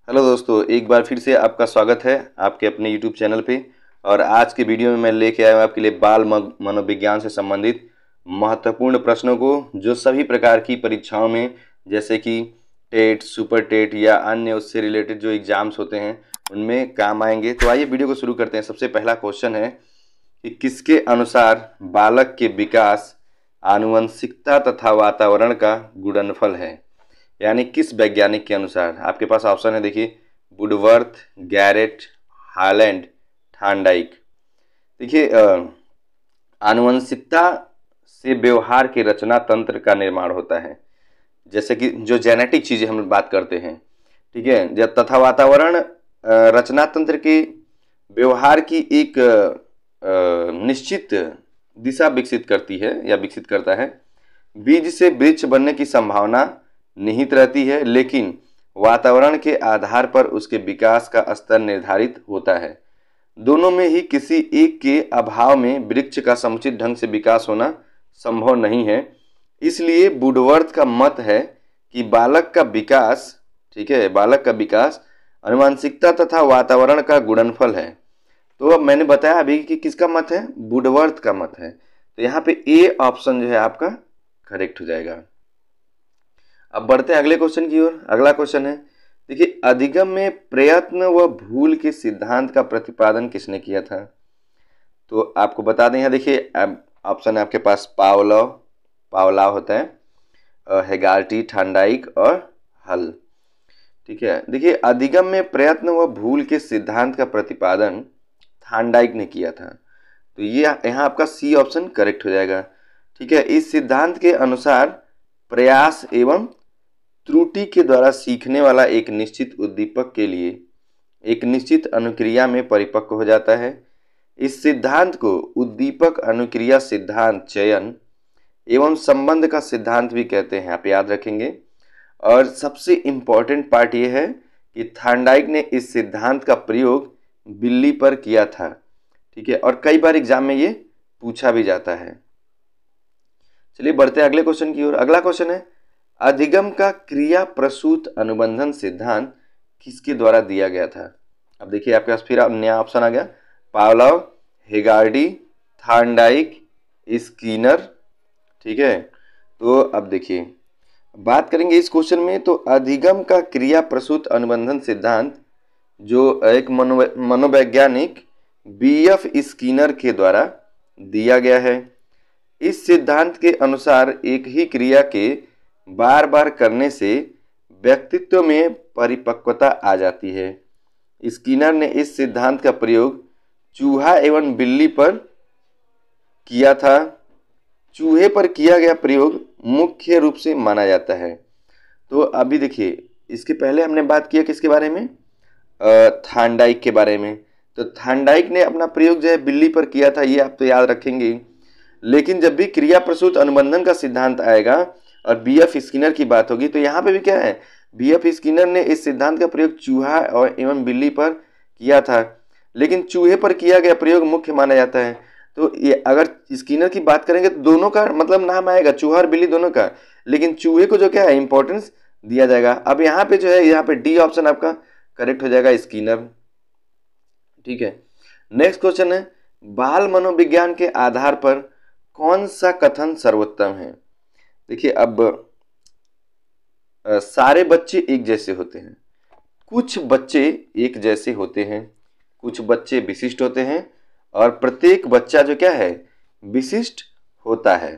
Hello दोस्तों, एक बार फिर से आपका स्वागत है आपके अपने YouTube चैनल पे। और आज के वीडियो में मैं लेके आया हूँ आपके लिए बाल मनोविज्ञान से संबंधित महत्वपूर्ण प्रश्नों को, जो सभी प्रकार की परीक्षाओं में जैसे कि टेट, सुपर टेट या अन्य उससे रिलेटेड जो एग्जाम्स होते हैं उनमें काम आएंगे। तो आइए वीडियो को शुरू करते हैं। सबसे पहला क्वेश्चन है कि किसके अनुसार बालक के विकास आनुवंशिकता तथा वातावरण का गुणनफल है, यानी किस वैज्ञानिक के अनुसार। आपके पास ऑप्शन है, देखिए, वुडवर्थ, गैरेट, हालैंड, थार्नडाइक। देखिए, आनुवंशिकता से व्यवहार के रचना तंत्र का निर्माण होता है, जैसे कि जो जेनेटिक चीजें हम बात करते हैं, ठीक है, तथा वातावरण रचना तंत्र के व्यवहार की एक निश्चित दिशा विकसित करती है या विकसित करता है। बीज से वृक्ष बनने की संभावना निहित रहती है, लेकिन वातावरण के आधार पर उसके विकास का स्तर निर्धारित होता है। दोनों में ही किसी एक के अभाव में वृक्ष का समुचित ढंग से विकास होना संभव नहीं है। इसलिए वुडवर्थ का मत है कि बालक का विकास, ठीक है, बालक का विकास आनुवंशिकता तथा वातावरण का गुणनफल है। तो अब मैंने बताया अभी कि किसका मत है, वुडवर्थ का मत है। तो यहाँ पे ए ऑप्शन जो है आपका करेक्ट हो जाएगा। अब बढ़ते हैं अगले क्वेश्चन की ओर। अगला क्वेश्चन है, देखिए, अधिगम में प्रयत्न व भूल के सिद्धांत का प्रतिपादन किसने किया था। तो आपको बता दें, यहाँ देखिए ऑप्शन है आपके पास पावलाव होता है, हेगार्टी, थार्नडाइक और हल। ठीक है, देखिए, अधिगम में प्रयत्न व भूल के सिद्धांत का प्रतिपादन थार्नडाइक ने किया था। तो ये यहाँ आपका सी ऑप्शन करेक्ट हो जाएगा। ठीक है, इस सिद्धांत के अनुसार प्रयास एवं त्रुटि के द्वारा सीखने वाला एक निश्चित उद्दीपक के लिए एक निश्चित अनुक्रिया में परिपक्व हो जाता है। इस सिद्धांत को उद्दीपक अनुक्रिया सिद्धांत, चयन एवं संबंध का सिद्धांत भी कहते हैं, आप याद रखेंगे। और सबसे इंपॉर्टेंट पार्ट ये है कि थार्नडाइक ने इस सिद्धांत का प्रयोग बिल्ली पर किया था। ठीक है, और कई बार एग्जाम में ये पूछा भी जाता है। चलिए बढ़ते हैं अगले क्वेश्चन की ओर। अगला क्वेश्चन है, अधिगम का क्रिया प्रसूत अनुबंधन सिद्धांत किसके द्वारा दिया गया था। अब देखिए आपके पास फिर नया ऑप्शन आ गया, पावलोव, हेगार्डी, थार्नडाइक, स्कीनर। ठीक है, तो अब देखिए बात करेंगे इस क्वेश्चन में। तो अधिगम का क्रिया प्रसूत अनुबंधन सिद्धांत जो एक मनोवैज्ञानिक बीएफ स्कीनर के द्वारा दिया गया है। इस सिद्धांत के अनुसार एक ही क्रिया के बार बार करने से व्यक्तित्व में परिपक्वता आ जाती है। स्कीनर ने इस सिद्धांत का प्रयोग चूहा एवं बिल्ली पर किया था। चूहे पर किया गया प्रयोग मुख्य रूप से माना जाता है। तो अभी देखिए, इसके पहले हमने बात किया किसके बारे में, थार्नडाइक के बारे में। तो थार्नडाइक ने अपना प्रयोग जो है बिल्ली पर किया था, ये आप तो याद रखेंगे। लेकिन जब भी क्रिया प्रसूत अनुबंधन का सिद्धांत आएगा और बीएफ स्किनर की बात होगी, तो यहाँ पे भी क्या है, बीएफ स्किनर ने इस सिद्धांत का प्रयोग चूहा और एवं बिल्ली पर किया था, लेकिन चूहे पर किया गया प्रयोग मुख्य माना जाता है। तो ये अगर स्किनर की बात करेंगे तो दोनों का मतलब नाम आएगा, चूहा और बिल्ली दोनों का, लेकिन चूहे को जो क्या है इंपॉर्टेंस दिया जाएगा। अब यहाँ पे जो है, यहाँ पे डी ऑप्शन आपका करेक्ट हो जाएगा, स्किनर। ठीक है, नेक्स्ट क्वेश्चन है, बाल मनोविज्ञान के आधार पर कौन सा कथन सर्वोत्तम है। देखिए, अब सारे बच्चे एक जैसे होते हैं, कुछ बच्चे एक जैसे होते हैं, कुछ बच्चे विशिष्ट होते हैं, और प्रत्येक बच्चा जो क्या है, विशिष्ट होता है।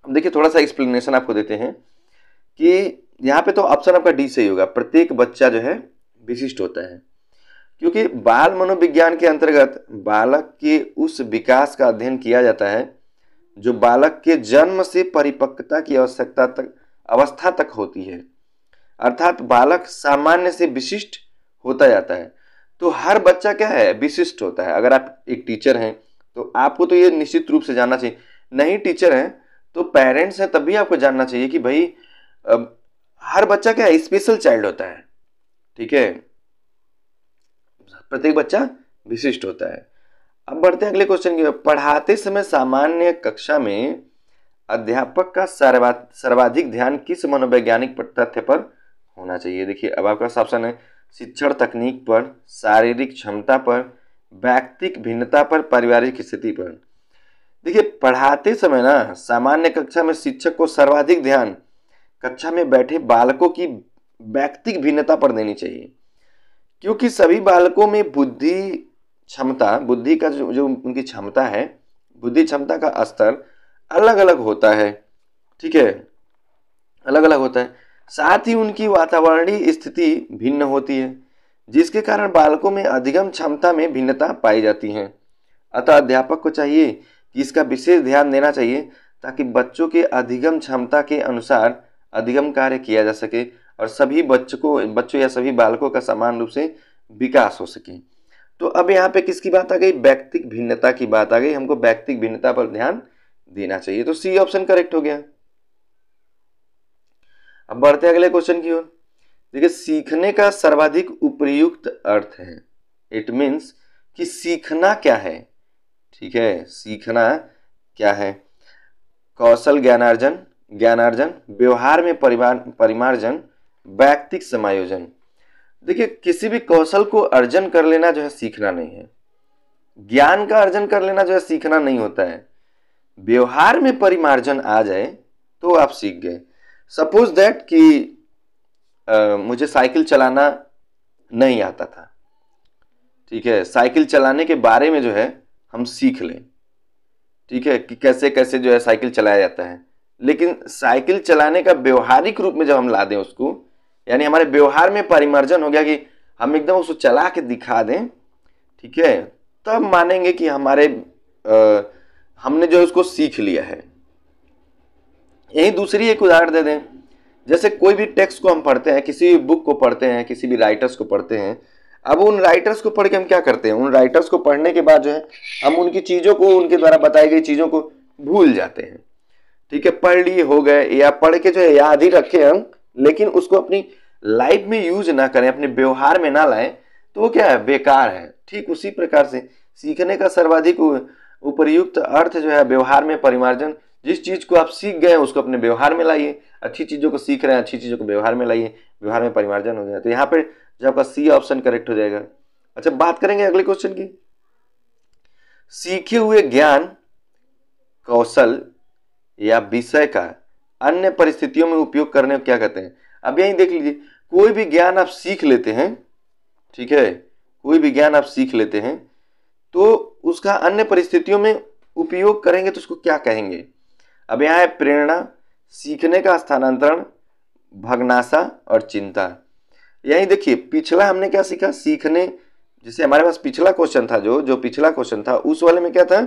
अब देखिए थोड़ा सा एक्सप्लेनेशन आपको देते हैं कि यहाँ पे तो ऑप्शन आपका डी सही होगा, प्रत्येक बच्चा जो है विशिष्ट होता है, क्योंकि बाल मनोविज्ञान के अंतर्गत बालक के उस विकास का अध्ययन किया जाता है जो बालक के जन्म से परिपक्वता की अवस्था तक होती है। अर्थात बालक सामान्य से विशिष्ट होता जाता है। तो हर बच्चा क्या है, विशिष्ट होता है। अगर आप एक टीचर हैं तो आपको तो ये निश्चित रूप से जानना चाहिए, नहीं टीचर हैं तो पेरेंट्स हैं तब भी आपको जानना चाहिए कि भाई हर बच्चा क्या है, स्पेशल चाइल्ड होता है। ठीक है, प्रत्येक बच्चा विशिष्ट होता है। अब बढ़ते हैं अगले क्वेश्चन की। पढ़ाते समय सामान्य कक्षा में अध्यापक का सर्वाधिक ध्यान किस मनोवैज्ञानिक तथ्य पर होना चाहिए। देखिए अब आपका ऑप्शन है शिक्षण तकनीक पर, शारीरिक क्षमता पर, व्यक्तिक भिन्नता पर, पारिवारिक स्थिति पर। देखिए पढ़ाते समय ना सामान्य कक्षा में शिक्षक को सर्वाधिक ध्यान कक्षा में बैठे बालकों की व्यक्तिक भिन्नता पर देनी चाहिए, क्योंकि सभी बालकों में बुद्धि का जो उनकी क्षमता है, बुद्धि क्षमता का स्तर अलग अलग होता है। ठीक है, अलग अलग होता है। साथ ही उनकी वातावरणीय स्थिति भिन्न होती है, जिसके कारण बालकों में अधिगम क्षमता में भिन्नता पाई जाती है। अतः अध्यापक को चाहिए कि इसका विशेष ध्यान देना चाहिए ताकि बच्चों के अधिगम क्षमता के अनुसार अधिगम कार्य किया जा सके और सभी बच्चों या सभी बालकों का समान रूप से विकास हो सके। तो अब यहाँ पे किसकी बात आ गई? व्यक्तिक भिन्नता की बात आ गई। हमको व्यक्तिक भिन्नता पर ध्यान देना चाहिए। तो सी ऑप्शन करेक्ट हो गया। अब बढ़ते हैं अगले क्वेश्चन की ओर। देखिए सीखने का सर्वाधिक उपयुक्त अर्थ है, इट मीन्स कि सीखना क्या है। ठीक है, सीखना क्या है? कौशल ज्ञानार्जन, व्यवहार में परिमार्जन, व्यक्तिक समायोजन। देखिए किसी भी कौशल को अर्जन कर लेना जो है सीखना नहीं है। ज्ञान का अर्जन कर लेना जो है सीखना नहीं होता है। व्यवहार में परिमार्जन आ जाए तो आप सीख गए। सपोज दैट कि मुझे साइकिल चलाना नहीं आता था, ठीक है, साइकिल चलाने के बारे में जो है हम सीख लें, ठीक है, कि कैसे कैसे जो है साइकिल चलाया जाता है। लेकिन साइकिल चलाने का व्यवहारिक रूप में जब हम ला दें उसको, यानी हमारे व्यवहार में परिमार्जन हो गया कि हम एकदम उसको चला के दिखा दें, ठीक है, तब मानेंगे कि हमने जो उसको सीख लिया है। यही दूसरी एक उदाहरण दे दें, जैसे कोई भी टेक्स्ट को हम पढ़ते हैं, किसी भी बुक को पढ़ते हैं, किसी भी राइटर्स को पढ़ते हैं। अब उन राइटर्स को पढ़ के हम क्या करते हैं? उन राइटर्स को पढ़ने के बाद जो है हम उनकी चीज़ों को, उनके द्वारा बताई गई चीज़ों को भूल जाते हैं। ठीक है, पढ़ लिए हो गए, या पढ़ के जो है याद ही रखे हम, लेकिन उसको अपनी लाइफ में यूज ना करें, अपने व्यवहार में ना लाएं, तो वो क्या है? बेकार है। ठीक उसी प्रकार से सीखने का सर्वाधिक उपयुक्त अर्थ जो है व्यवहार में परिमार्जन। जिस चीज को आप सीख गए उसको अपने व्यवहार में लाइए। अच्छी चीजों को सीख रहे हैं, अच्छी चीजों को व्यवहार में लाइए, व्यवहार में परिमार्जन हो जाए। तो यहाँ पे जो आपका सी ऑप्शन करेक्ट हो जाएगा। अच्छा, बात करेंगे अगले क्वेश्चन की। सीखे हुए ज्ञान, कौशल या विषय का अन्य परिस्थितियों में उपयोग करने को क्या कहते हैं? अब यही देख लीजिए, कोई भी ज्ञान आप सीख लेते हैं, ठीक है, कोई भी ज्ञान आप सीख लेते हैं तो उसका अन्य परिस्थितियों में उपयोग करेंगे तो उसको क्या कहेंगे? अब यहाँ है प्रेरणा, सीखने का स्थानांतरण, भगनाशा और चिंता। यही देखिए पिछला हमने क्या सीखा? सीखने, जैसे हमारे पास पिछला क्वेश्चन था, जो पिछला क्वेश्चन था उस वाले में क्या था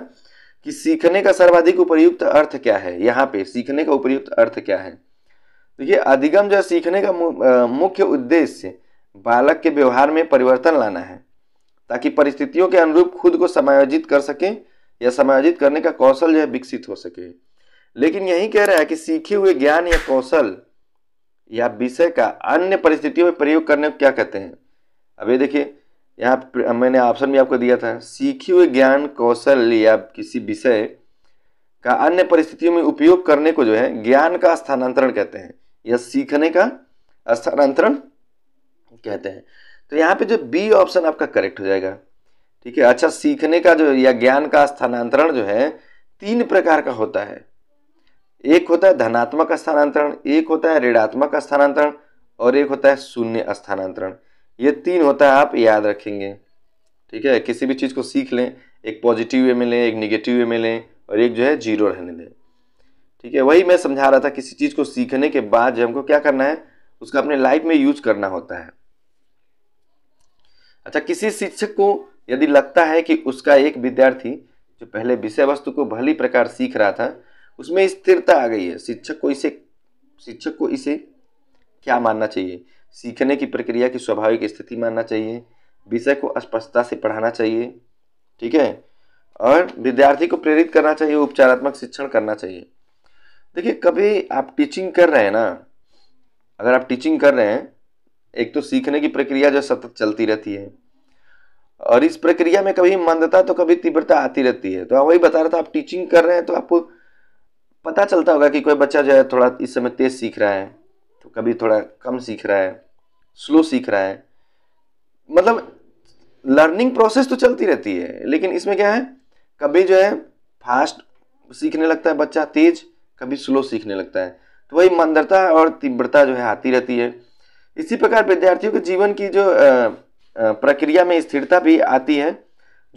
कि सीखने का सर्वाधिक उपयुक्त अर्थ क्या है। यहाँ पे सीखने का उपयुक्त अर्थ क्या है? देखिए अधिगम जो सीखने का मुख्य उद्देश्य बालक के व्यवहार में परिवर्तन लाना है ताकि परिस्थितियों के अनुरूप खुद को समायोजित कर सके या समायोजित करने का कौशल जो है विकसित हो सके। लेकिन यही कह रहा है कि सीखे हुए ज्ञान या कौशल या विषय का अन्य परिस्थितियों में प्रयोग करने को क्या कहते हैं? अब ये देखिए यहाँ मैंने ऑप्शन भी आपको दिया था, सीखे हुए ज्ञान, कौशल या किसी विषय का अन्य परिस्थितियों में उपयोग करने को जो है ज्ञान का स्थानांतरण कहते हैं या सीखने का स्थानांतरण कहते हैं। तो यहाँ पे जो बी ऑप्शन आपका करेक्ट हो जाएगा। ठीक है। अच्छा, सीखने का जो या ज्ञान का स्थानांतरण जो है 3 प्रकार का होता है। एक होता है धनात्मक स्थानांतरण, एक होता है ऋणात्मक स्थानांतरण और एक होता है शून्य स्थानांतरण। ये 3 होता है, आप याद रखेंगे। ठीक है, किसी भी चीज़ को सीख लें, एक पॉजिटिव वे में लें, एक निगेटिव वे में लें और एक जो है जीरो रहने दें। ठीक है, वही मैं समझा रहा था, किसी चीज़ को सीखने के बाद जो हमको क्या करना है, उसका अपने लाइफ में यूज करना होता है। अच्छा, किसी शिक्षक को यदि लगता है कि उसका एक विद्यार्थी जो पहले विषय वस्तु को भली प्रकार सीख रहा था उसमें स्थिरता आ गई है, शिक्षक को इसे क्या मानना चाहिए? सीखने की प्रक्रिया की स्वाभाविक स्थिति मानना चाहिए, विषय को स्पष्टता से पढ़ाना चाहिए, ठीक है, और विद्यार्थी को प्रेरित करना चाहिए, उपचारात्मक शिक्षण करना चाहिए। देखिए, कभी आप टीचिंग कर रहे हैं ना, अगर आप टीचिंग कर रहे हैं, एक तो सीखने की प्रक्रिया जो सतत चलती रहती है और इस प्रक्रिया में कभी मंदता तो कभी तीव्रता आती रहती है। तो वही बता रहा था, आप टीचिंग कर रहे हैं तो आपको पता चलता होगा कि कोई बच्चा जो है थोड़ा इस समय तेज सीख रहा है, तो कभी थोड़ा कम सीख रहा है, स्लो सीख रहा है, मतलब लर्निंग प्रोसेस तो चलती रहती है, लेकिन इसमें क्या है, कभी जो है फास्ट सीखने लगता है बच्चा तेज, कभी स्लो सीखने लगता है, तो वही मंदता और तीव्रता जो है आती रहती है। इसी प्रकार विद्यार्थियों के जीवन की जो प्रक्रिया में स्थिरता भी आती है,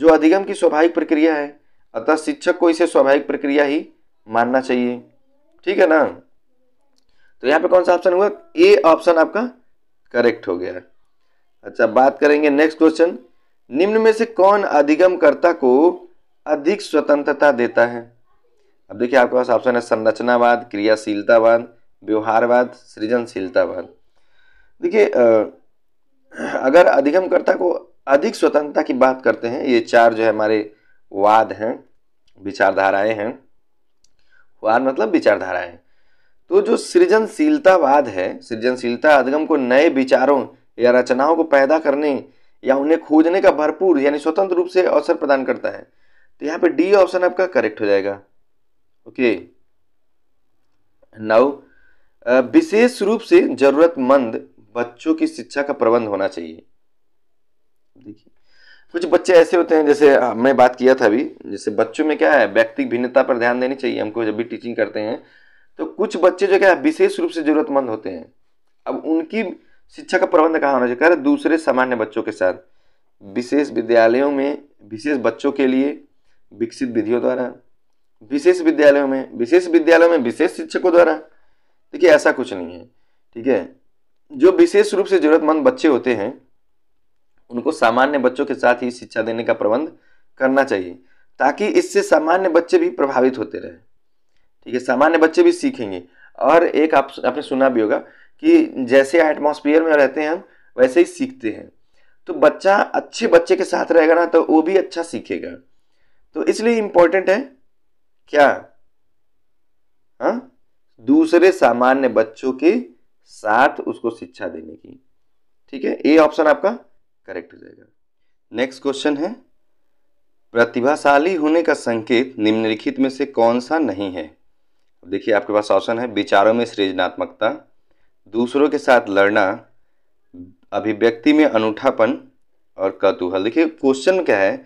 जो अधिगम की स्वाभाविक प्रक्रिया है, अतः शिक्षक को इसे स्वाभाविक प्रक्रिया ही मानना चाहिए। ठीक है ना। तो यहाँ पे कौन सा ऑप्शन हुआ, ए ऑप्शन आपका करेक्ट हो गया। अच्छा, बात करेंगे नेक्स्ट क्वेश्चन, निम्न में से कौन अधिगमकर्ता को अधिक स्वतंत्रता देता है। अब देखिए आपके पास ऑप्शन है संरचनावाद, क्रियाशीलतावाद, व्यवहारवाद, सृजनशीलतावाद। देखिए अगर अधिगमकर्ता को अधिक स्वतंत्रता की बात करते हैं, ये चार जो है हमारे वाद हैं, विचारधाराएं हैं, वाद मतलब विचारधाराएं। तो जो सृजनशीलतावाद है, सृजनशीलता अधिगम को नए विचारों या रचनाओं को पैदा करने या उन्हें खोजने का भरपूर यानी स्वतंत्र रूप से अवसर प्रदान करता है। तो यहाँ पे डी ऑप्शन आपका करेक्ट हो जाएगा। ओके, नाउ विशेष रूप से जरूरतमंद बच्चों की शिक्षा का प्रबंध होना चाहिए। देखिए कुछ बच्चे ऐसे होते हैं, जैसे मैं बात किया था अभी, जैसे बच्चों में क्या है, व्यक्तिगत भिन्नता पर ध्यान देनी चाहिए हमको जब भी टीचिंग करते हैं। तो कुछ बच्चे जो क्या है विशेष रूप से जरूरतमंद होते हैं, अब उनकी शिक्षा का प्रबंध कहाँ होना चाहिए, कह रहे दूसरे सामान्य बच्चों के साथ, विशेष विद्यालयों में विशेष बच्चों के लिए विकसित विधियों द्वारा, विशेष विद्यालयों में विशेष शिक्षकों द्वारा। देखिए ऐसा कुछ नहीं है। ठीक है, जो विशेष रूप से जरूरतमंद बच्चे होते हैं उनको सामान्य बच्चों के साथ ही शिक्षा देने का प्रबंध करना चाहिए, ताकि इससे सामान्य बच्चे भी प्रभावित होते रहे। ठीक है, सामान्य बच्चे भी सीखेंगे। और एक आपने सुना भी होगा कि जैसे एटमॉस्फेयर में रहते हैं हम वैसे ही सीखते हैं। तो बच्चा अच्छे बच्चे के साथ रहेगा ना तो वो भी अच्छा सीखेगा। तो इसलिए इंपॉर्टेंट है क्या, दूसरे सामान्य बच्चों के साथ उसको शिक्षा देने की। ठीक है, ए ऑप्शन आपका करेक्ट हो जाएगा। नेक्स्ट क्वेश्चन है, प्रतिभाशाली होने का संकेत निम्नलिखित में से कौन सा नहीं है। देखिए आपके पास ऑप्शन है विचारों में सृजनात्मकता, दूसरों के साथ लड़ना, अभिव्यक्ति में अनूठापन और कौतूहल। देखिए क्वेश्चन क्या है,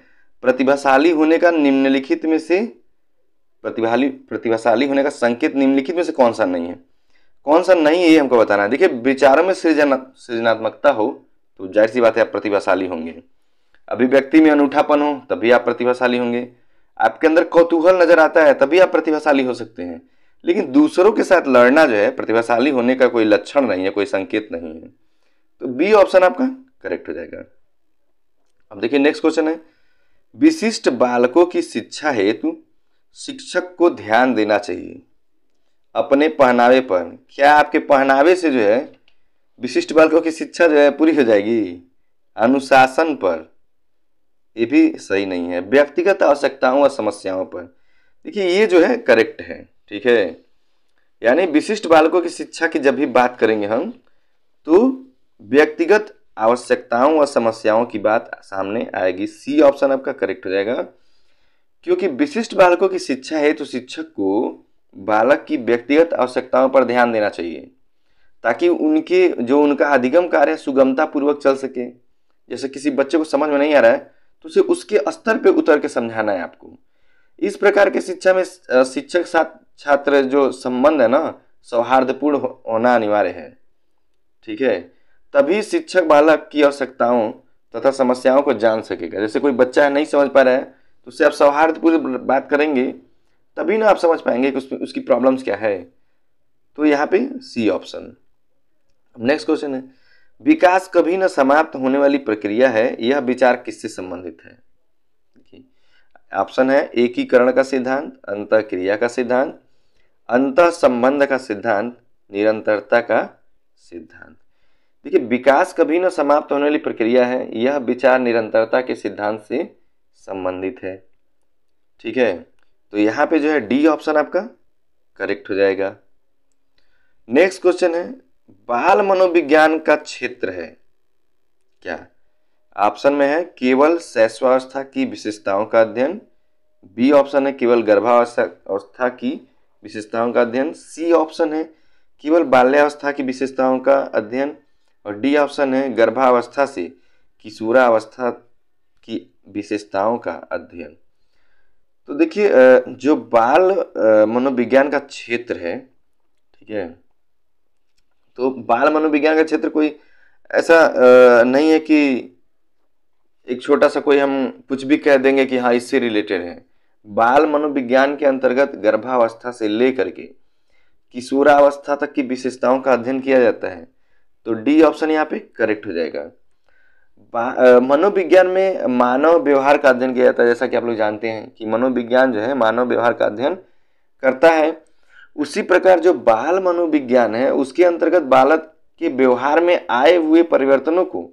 प्रतिभाशाली होने का निम्नलिखित में से प्रतिभाशाली होने का संकेत निम्नलिखित में से कौन सा नहीं है, कौन सा नहीं है ये हमको बताना है। देखिए विचारों में सृजनात्मकता हो तो जाहिर सी बात है आप प्रतिभाशाली होंगे, अभिव्यक्ति में अनूठापन हो तभी आप प्रतिभाशाली होंगे, आपके अंदर कौतूहल नजर आता है तभी आप प्रतिभाशाली हो सकते हैं। लेकिन दूसरों के साथ लड़ना जो है प्रतिभाशाली होने का कोई लक्षण नहीं है, कोई संकेत नहीं है। तो बी ऑप्शन आपका करेक्ट हो जाएगा। अब देखिए नेक्स्ट क्वेश्चन है, विशिष्ट बालकों की शिक्षा हेतु शिक्षक को ध्यान देना चाहिए अपने पहनावे पर। क्या आपके पहनावे से जो है विशिष्ट बालकों की शिक्षा जो है पूरी हो जाएगी? अनुशासन पर, ये भी सही नहीं है। व्यक्तिगत आवश्यकताओं और समस्याओं पर, देखिए ये जो है करेक्ट है। ठीक है, यानी विशिष्ट बालकों की शिक्षा की जब भी बात करेंगे हम तो व्यक्तिगत आवश्यकताओं और समस्याओं की बात सामने आएगी। सी ऑप्शन आपका करेक्ट हो जाएगा, क्योंकि विशिष्ट बालकों की शिक्षा है तो शिक्षक को बालक की व्यक्तिगत आवश्यकताओं पर ध्यान देना चाहिए, ताकि उनका अधिगम कार्य सुगमता पूर्वक चल सके। जैसे किसी बच्चे को समझ में नहीं आ रहा है तो उसे उसके स्तर पे उतर के समझाना है आपको। इस प्रकार के शिक्षा में शिक्षक साथ छात्र जो संबंध है ना सौहार्दपूर्ण होना अनिवार्य है। ठीक है, तभी शिक्षक बालक की आवश्यकताओं तथा समस्याओं को जान सकेगा। जैसे कोई बच्चा नहीं समझ पा रहा है तो उससे आप सौहार्दपूर्ण बात करेंगे तभी ना आप समझ पाएंगे कि उसकी प्रॉब्लम्स क्या है। तो यहाँ पे सी ऑप्शन। नेक्स्ट क्वेश्चन है, विकास कभी न समाप्त होने वाली प्रक्रिया है, यह विचार किससे संबंधित है? ऑप्शन है एकीकरण का सिद्धांत, अंतःक्रिया का सिद्धांत, अंतः संबंध का सिद्धांत, निरंतरता का सिद्धांत। देखिए विकास कभी न समाप्त होने वाली प्रक्रिया है, यह विचार निरंतरता के सिद्धांत से संबंधित है। ठीक है, तो यहाँ पे जो है डी ऑप्शन आपका करेक्ट हो जाएगा। नेक्स्ट क्वेश्चन है, बाल मनोविज्ञान का क्षेत्र है क्या? ऑप्शन में है केवल शैशवावस्था की विशेषताओं का अध्ययन, बी ऑप्शन है केवल गर्भावस्था की विशेषताओं का अध्ययन, सी ऑप्शन है केवल बाल्यावस्था की विशेषताओं का अध्ययन, और डी ऑप्शन है गर्भावस्था से किशोरावस्था की विशेषताओं का अध्ययन। तो देखिए जो बाल मनोविज्ञान का क्षेत्र है, ठीक है, तो बाल मनोविज्ञान का क्षेत्र कोई ऐसा नहीं है कि एक छोटा सा कोई हम कुछ भी कह देंगे कि हाँ इससे रिलेटेड है। बाल मनोविज्ञान के अंतर्गत गर्भावस्था से लेकर के किशोरावस्था तक की विशेषताओं का अध्ययन किया जाता है। तो डी ऑप्शन यहाँ पे करेक्ट हो जाएगा। मनोविज्ञान में मानव व्यवहार का अध्ययन किया जाता है। जैसा कि आप लोग जानते हैं कि मनोविज्ञान जो है मानव व्यवहार का अध्ययन करता है, उसी प्रकार जो बाल मनोविज्ञान है उसके अंतर्गत बालक के व्यवहार में आए हुए परिवर्तनों को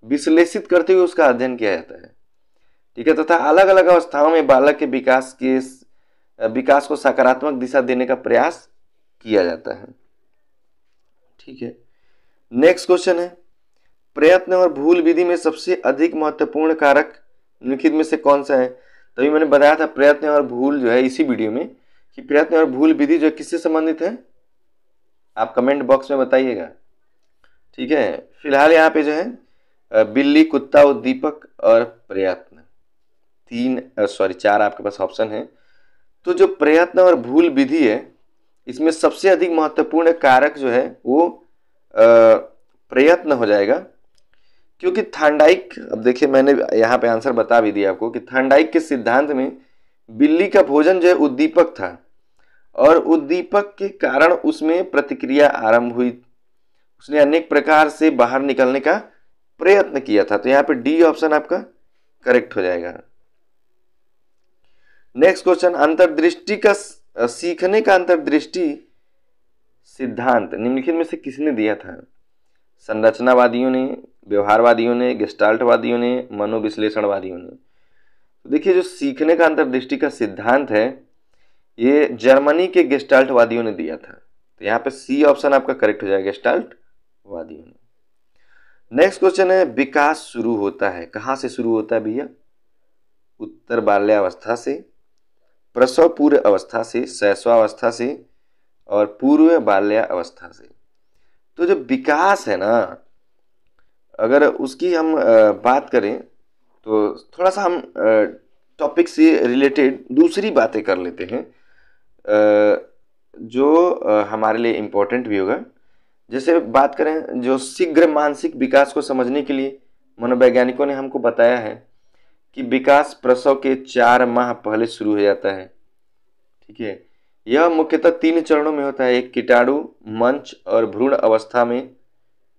विश्लेषित करते हुए उसका अध्ययन किया जाता है, ठीक है, तथा अलग अलग अवस्थाओं में बालक के विकास को सकारात्मक दिशा देने का प्रयास किया जाता है। ठीक है, नेक्स्ट क्वेश्चन है, प्रयत्न और भूल विधि में सबसे अधिक महत्वपूर्ण कारक निम्नलिखित में से कौन सा है? तभी मैंने बताया था प्रयत्न और भूल जो है इसी वीडियो में कि प्रयत्न और भूल विधि जो किससे संबंधित है, आप कमेंट बॉक्स में बताइएगा। ठीक है, फिलहाल यहाँ पे जो है बिल्ली, कुत्ता, उद्दीपक और प्रयत्न, 4 आपके पास ऑप्शन है। तो जो प्रयत्न और भूल विधि है इसमें सबसे अधिक महत्वपूर्ण कारक जो है वो प्रयत्न हो जाएगा, क्योंकि थार्नडाइक, अब देखिए मैंने यहाँ पे आंसर बता भी दिया आपको कि थार्नडाइक के सिद्धांत में बिल्ली का भोजन जो है उद्दीपक था और उद्दीपक के कारण उसमें प्रतिक्रिया आरंभ हुई, उसने अनेक प्रकार से बाहर निकलने का प्रयत्न किया था। तो यहाँ पे डी ऑप्शन आपका करेक्ट हो जाएगा। नेक्स्ट क्वेश्चन, अंतर्दृष्टि का सीखने का अंतर्दृष्टि सिद्धांत निम्नलिखित में से किसने दिया था? संरचनावादियों ने, व्यवहारवादियों ने, गेस्टाल्टवादियों ने, मनोविश्लेषणवादियों ने। तो देखिए जो सीखने का अंतर्दृष्टि का सिद्धांत है ये जर्मनी के गेस्टाल्टवादियों ने दिया था। तो यहाँ पे सी ऑप्शन आपका करेक्ट हो जाएगा, गेस्टाल्टवादियों ने। नेक्स्ट क्वेश्चन है, विकास शुरू होता है, कहाँ से शुरू होता है भैया? उत्तर बाल्यावस्था से, प्रसव पूर्व अवस्था से, शैशवावस्था से और पूर्व बाल्यावस्था से। तो जो विकास है ना, अगर उसकी हम बात करें तो थोड़ा सा हम टॉपिक से रिलेटेड दूसरी बातें कर लेते हैं जो हमारे लिए इम्पोर्टेंट भी होगा। जैसे बात करें जो शीघ्र मानसिक विकास को समझने के लिए मनोवैज्ञानिकों ने हमको बताया है कि विकास प्रसव के 4 माह पहले शुरू हो जाता है। ठीक है, यह मुख्यतः 3 चरणों में होता है, एक कीटाणु मंच और भ्रूण अवस्था में,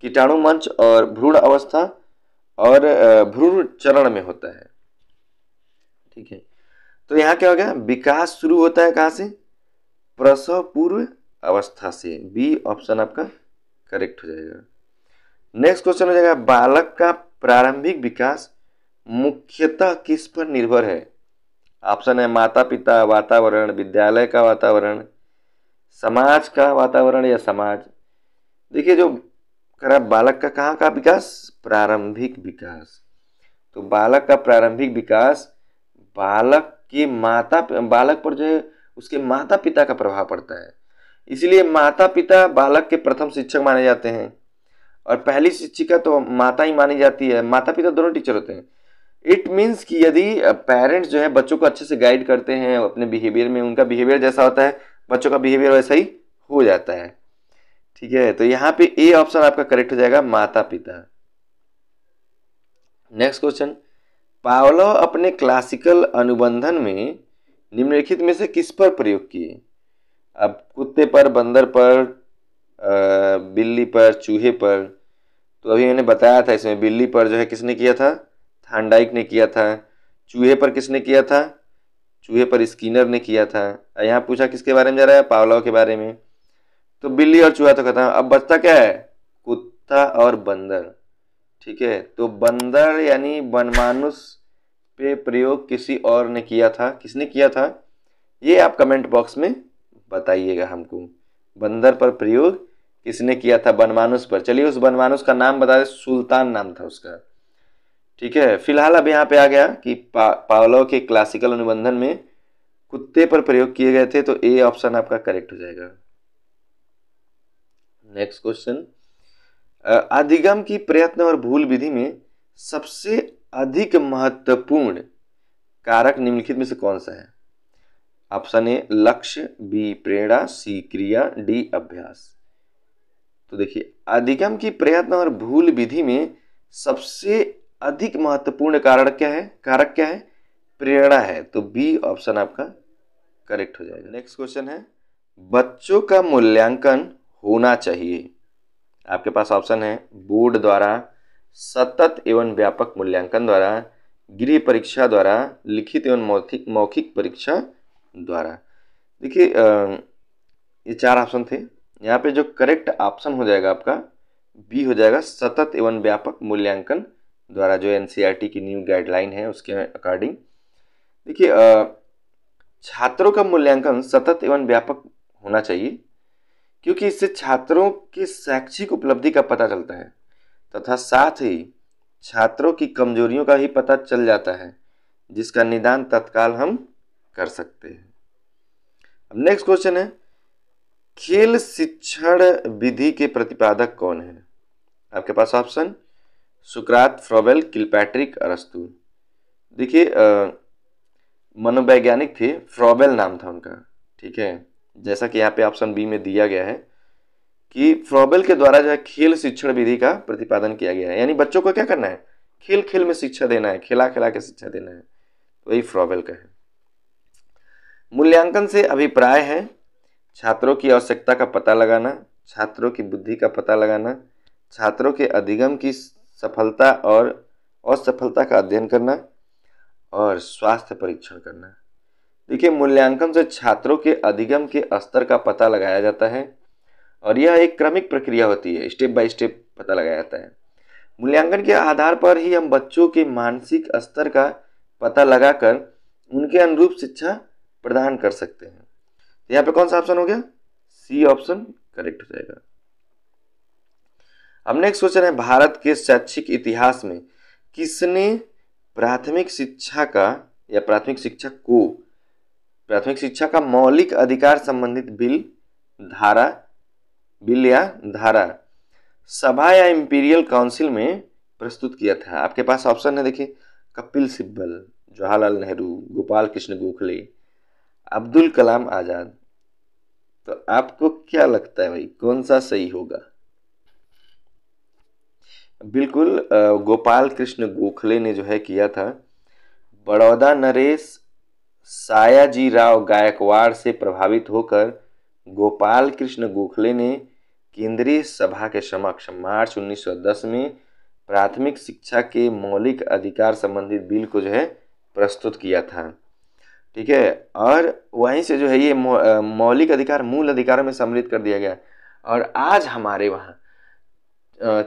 कीटाणु मंच और भ्रूण अवस्था और भ्रूण चरण में होता है। ठीक है, तो यहाँ क्या हो गया, विकास शुरू होता है कहाँ से? प्रसव पूर्व अवस्था से। बी ऑप्शन आपका करेक्ट हो जाएगा। नेक्स्ट क्वेश्चन हो जाएगा, बालक का प्रारंभिक विकास मुख्यतः किस पर निर्भर है? ऑप्शन है माता पिता, वातावरण, विद्यालय का वातावरण, समाज का वातावरण या समाज। देखिए जो करा बालक का कहाँ का विकास? प्रारंभिक विकास। तो बालक का प्रारंभिक विकास बालक पर जो है उसके माता पिता का प्रभाव पड़ता है, इसलिए माता पिता बालक के प्रथम शिक्षक माने जाते हैं और पहली शिक्षिका तो माता ही मानी जाती है। माता पिता दोनों टीचर होते हैं। इट मीन्स कि यदि पेरेंट्स जो है बच्चों को अच्छे से गाइड करते हैं अपने बिहेवियर में, उनका बिहेवियर जैसा होता है बच्चों का बिहेवियर वैसा ही हो जाता है। ठीक है, तो यहाँ पे ए ऑप्शन आपका करेक्ट हो जाएगा, माता पिता। नेक्स्ट क्वेश्चन, पावलोव अपने क्लासिकल अनुबंधन में निम्नलिखित में से किस पर प्रयोग किए? अब कुत्ते पर, बंदर पर, बिल्ली पर, चूहे पर। तो अभी मैंने बताया था इसमें बिल्ली पर जो है किसने किया था? थार्नडाइक ने किया था। चूहे पर किसने किया था? चूहे पर स्किनर ने किया था। यहाँ पूछा किसके बारे में जा रहा है? पावलोव के बारे में। तो बिल्ली और चूहा तो खत्म, अब बचता क्या है? कुत्ता और बंदर। ठीक है, तो बंदर यानी वनमानुष पे प्रयोग किसी और ने किया था। किसने किया था ये आप कमेंट बॉक्स में बताइएगा हमको। बंदर पर प्रयोग किसने किया था? वनमानुष पर। चलिए उस वनमानुष का नाम बता दें, सुल्तान नाम था उसका। ठीक है, फिलहाल अब यहाँ पे आ गया कि पावलोव के क्लासिकल अनुबंधन में कुत्ते पर प्रयोग किए गए थे, तो ए ऑप्शन आपका करेक्ट हो जाएगा। नेक्स्ट क्वेश्चन, अधिगम की प्रयत्न और भूल विधि में सबसे अधिक महत्वपूर्ण कारक निम्नलिखित में से कौन सा है? ऑप्शन ए लक्ष्य, बी प्रेरणा, सी क्रिया, डी अभ्यास। तो देखिए, अधिगम की प्रयत्न और भूल विधि में सबसे अधिक महत्वपूर्ण कारक क्या है? प्रेरणा है। तो बी ऑप्शन आपका करेक्ट हो जाएगा। नेक्स्ट क्वेश्चन है, बच्चों का मूल्यांकन होना चाहिए। आपके पास ऑप्शन है बोर्ड द्वारा, सतत एवं व्यापक मूल्यांकन द्वारा, गृह परीक्षा द्वारा, लिखित एवं मौखिक परीक्षा द्वारा। देखिए ये 4 ऑप्शन थे। यहाँ पे जो करेक्ट ऑप्शन हो जाएगा आपका बी हो जाएगा, सतत एवं व्यापक मूल्यांकन द्वारा, जो एनसीईआरटी की न्यू गाइडलाइन है उसके अकॉर्डिंग। देखिए छात्रों का मूल्यांकन सतत एवं व्यापक होना चाहिए, क्योंकि इससे छात्रों की शैक्षिक उपलब्धि का पता चलता है तथा साथ ही छात्रों की कमजोरियों का ही पता चल जाता है, जिसका निदान तत्काल हम कर सकते हैं। अब नेक्स्ट क्वेश्चन है, खेल शिक्षण विधि के प्रतिपादक कौन है? आपके पास ऑप्शन सुकरात, फ्रॉबेल, किलपैट्रिक, अरस्तू। देखिए मनोवैज्ञानिक थे, फ्रॉबेल नाम था उनका, ठीक है। जैसा कि यहाँ पे ऑप्शन बी में दिया गया है कि फ्रॉबेल के द्वारा जो है खेल शिक्षण विधि का प्रतिपादन किया गया है, यानी बच्चों को क्या करना है? खेल खेल में शिक्षा देना है, खिला खिला के शिक्षा देना है। तो वही फ्रॉबेल का है। मूल्यांकन से अभिप्राय है छात्रों की आवश्यकता का पता लगाना, छात्रों की बुद्धि का पता लगाना, छात्रों के अधिगम की सफलता और असफलता का अध्ययन करना और स्वास्थ्य परीक्षण करना। देखिए मूल्यांकन से छात्रों के अधिगम के स्तर का पता लगाया जाता है और यह एक क्रमिक प्रक्रिया होती है, स्टेप बाय स्टेप पता लगाया जाता है। मूल्यांकन के आधार पर ही हम बच्चों के मानसिक स्तर का पता लगाकर उनके अनुरूप शिक्षा प्रदान कर सकते हैं। तो यहाँ पे कौन सा ऑप्शन हो गया? सी ऑप्शन करेक्ट हो जाएगा। अब नेक्स्ट क्वेश्चन है, भारत के शैक्षिक इतिहास में किसने प्राथमिक शिक्षा का मौलिक अधिकार संबंधित बिल या धारा सभा या इंपीरियल काउंसिल में प्रस्तुत किया था? आपके पास ऑप्शन है, देखिए कपिल सिब्बल, जवाहरलाल नेहरू, गोपाल कृष्ण गोखले, अब्दुल कलाम आजाद। तो आपको क्या लगता है भाई, कौन सा सही होगा? बिल्कुल गोपाल कृष्ण गोखले ने जो है किया था। बड़ौदा नरेश सायाजीराव गायकवाड़ से प्रभावित होकर गोपाल कृष्ण गोखले ने केंद्रीय सभा के समक्ष मार्च 1910 में प्राथमिक शिक्षा के मौलिक अधिकार संबंधित बिल को जो है प्रस्तुत किया था, ठीक है। और वहीं से जो है ये मौलिक अधिकार मूल अधिकारों में सम्मिलित कर दिया गया। और आज हमारे वहाँ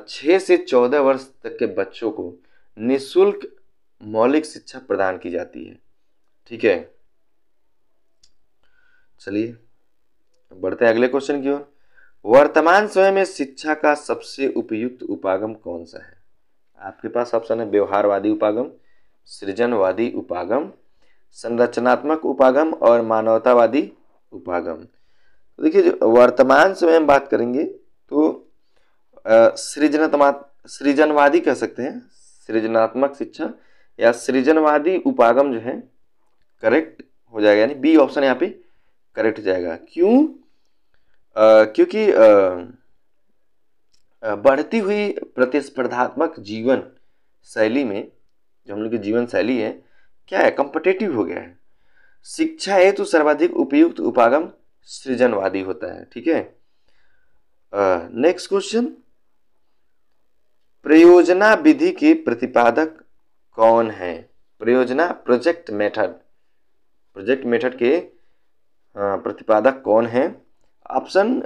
6 से 14 वर्ष तक के बच्चों को निःशुल्क मौलिक शिक्षा प्रदान की जाती है, ठीक है। चलिए बढ़ते हैं अगले क्वेश्चन की ओर। वर्तमान समय में शिक्षा का सबसे उपयुक्त उपागम कौन सा है? आपके पास ऑप्शन है व्यवहारवादी उपागम, सृजनवादी उपागम, संरचनात्मक उपागम और मानवतावादी उपागम। तो देखिए जो वर्तमान समय में बात करेंगे तो सृजनवादी कह सकते हैं, सृजनात्मक शिक्षा या सृजनवादी उपागम जो है करेक्ट हो जाएगा, यानी बी ऑप्शन यहाँ पे करेक्ट हो जाएगा। क्यों? क्योंकि बढ़ती हुई प्रतिस्पर्धात्मक जीवन शैली में, जो हम लोग की जीवन शैली है क्या है, कॉम्पिटिटिव हो गया है। शिक्षा हेतु सर्वाधिक उपयुक्त उपागम सृजनवादी होता है, ठीक है। नेक्स्ट क्वेश्चन, प्रयोजना विधि के प्रतिपादक कौन है? प्रोजेक्ट मेथड के प्रतिपादक कौन है? ऑप्शन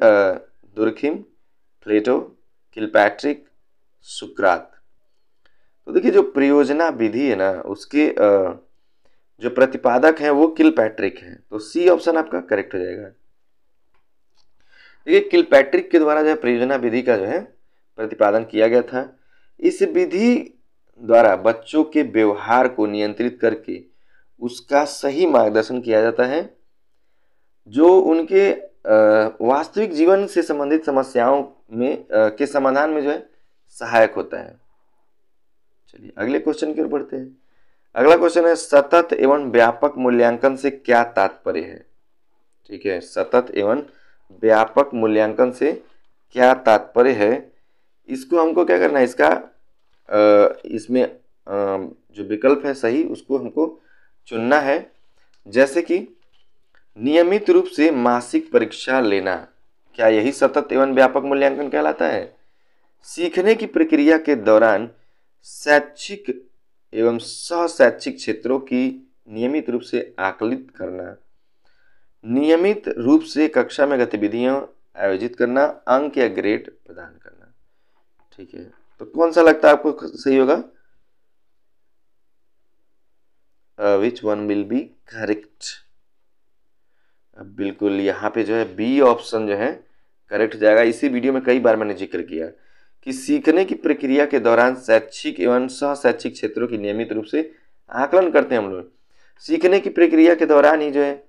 दुर्खिम, प्लेटो, किलपैट्रिक, सुकरात। तो देखिए जो प्रयोजना विधि है ना, उसके जो प्रतिपादक हैं वो किलपैट्रिक हैं। तो सी ऑप्शन आपका करेक्ट हो जाएगा। देखिए किलपैट्रिक के द्वारा जो है प्रयोजना विधि का जो है प्रतिपादन किया गया था। इस विधि द्वारा बच्चों के व्यवहार को नियंत्रित करके उसका सही मार्गदर्शन किया जाता है, जो उनके वास्तविक जीवन से संबंधित समस्याओं में के समाधान में जो है सहायक होता है। चलिए अगले क्वेश्चन की ओर बढ़ते हैं। अगला क्वेश्चन है सतत एवं व्यापक मूल्यांकन से क्या तात्पर्य है। ठीक है, सतत एवं व्यापक मूल्यांकन से क्या तात्पर्य है, इसको हमको क्या करना है, इसका इसमें जो विकल्प है सही उसको हमको चुनना है। जैसे कि नियमित रूप से मासिक परीक्षा लेना, क्या यही सतत एवं व्यापक मूल्यांकन कहलाता है। सीखने की प्रक्रिया के दौरान शैक्षिक एवं सह-शैक्षिक क्षेत्रों की नियमित रूप से आकलित करना, नियमित रूप से कक्षा में गतिविधियां आयोजित करना, अंक या ग्रेड प्रदान करना। ठीक है, तो कौन सा लगता है आपको सही होगा? Which one will be correct? बिल्कुल यहाँ पे जो है बी ऑप्शन जो है करेक्ट हो जाएगा। इसी वीडियो में कई बार मैंने जिक्र किया कि सीखने की प्रक्रिया के दौरान शैक्षिक एवं सह शैक्षिक क्षेत्रों की नियमित रूप से आकलन करते हैं हम लोग। सीखने की प्रक्रिया के दौरान ही जो है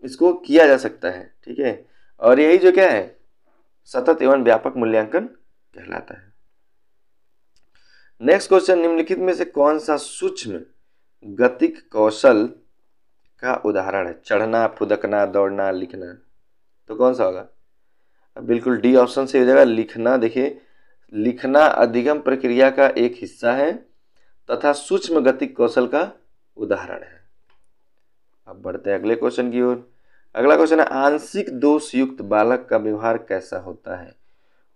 इसको किया जा सकता है। ठीक है, और यही जो क्या है सतत एवं व्यापक मूल्यांकन कहलाता है। नेक्स्ट क्वेश्चन, निम्नलिखित में से कौन सा सूक्ष्म गतिक कौशल का उदाहरण है। चढ़ना, फुदकना, दौड़ना, लिखना, तो कौन सा होगा? बिल्कुल डी ऑप्शन से हो जाएगा लिखना। देखिए लिखना अधिगम प्रक्रिया का एक हिस्सा है तथा सूक्ष्म गतिक कौशल का उदाहरण है। अब बढ़ते हैं अगले क्वेश्चन की ओर। अगला क्वेश्चन है आंशिक दोष युक्त बालक का व्यवहार कैसा होता है।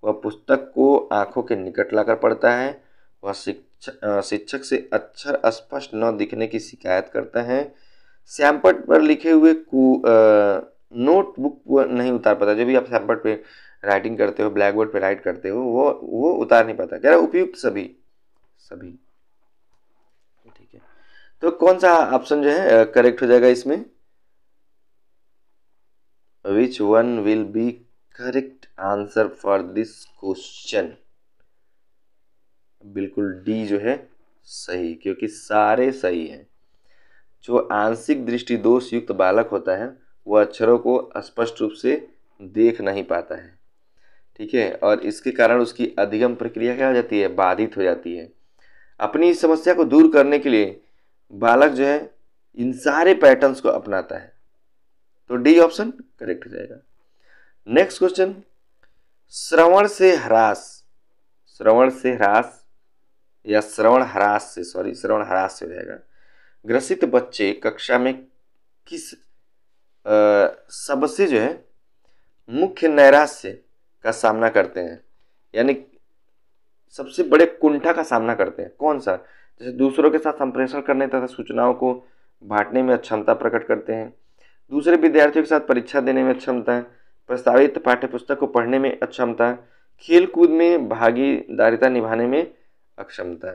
वह पुस्तक को आंखों के निकट लाकर पढ़ता है, वह शिक्षक से अक्षर स्पष्ट न दिखने की शिकायत करता है, सैमपट पर लिखे हुए नोटबुक नहीं उतार पाता। जब भी आप सैमपट पे राइटिंग करते हो, ब्लैक बोर्ड पे राइट करते हो, वो उतार नहीं पाता। कह रहा उपयुक्त सभी। ठीक है, तो कौन सा ऑप्शन जो है करेक्ट हो जाएगा इसमें? Which one will be correct answer for this question? बिल्कुल डी जो है सही, क्योंकि सारे सही हैं। जो आंशिक दृष्टि दोष युक्त बालक होता है वह अक्षरों को स्पष्ट रूप से देख नहीं पाता है। ठीक है, और इसके कारण उसकी अधिगम प्रक्रिया क्या हो जाती है, बाधित हो जाती है। अपनी इस समस्या को दूर करने के लिए बालक जो है इन सारे पैटर्न्स को अपनाता है। तो डी ऑप्शन करेक्ट हो जाएगा। नेक्स्ट क्वेश्चन, श्रवण हरास से हो जाएगा। ग्रसित बच्चे कक्षा में किस सबसे जो है मुख्य नैराश्य का सामना करते हैं, यानी सबसे बड़े कुंठा का सामना करते हैं। कौन सा? जैसे दूसरों के साथ संप्रेषण करने तथा सूचनाओं को बांटने में अक्षमता प्रकट करते हैं, दूसरे विद्यार्थियों के साथ परीक्षा देने में अक्षमता, प्रस्तावित पाठ्यपुस्तक को पढ़ने में अक्षमता, खेल कूद में भागीदारिता निभाने में अक्षमता।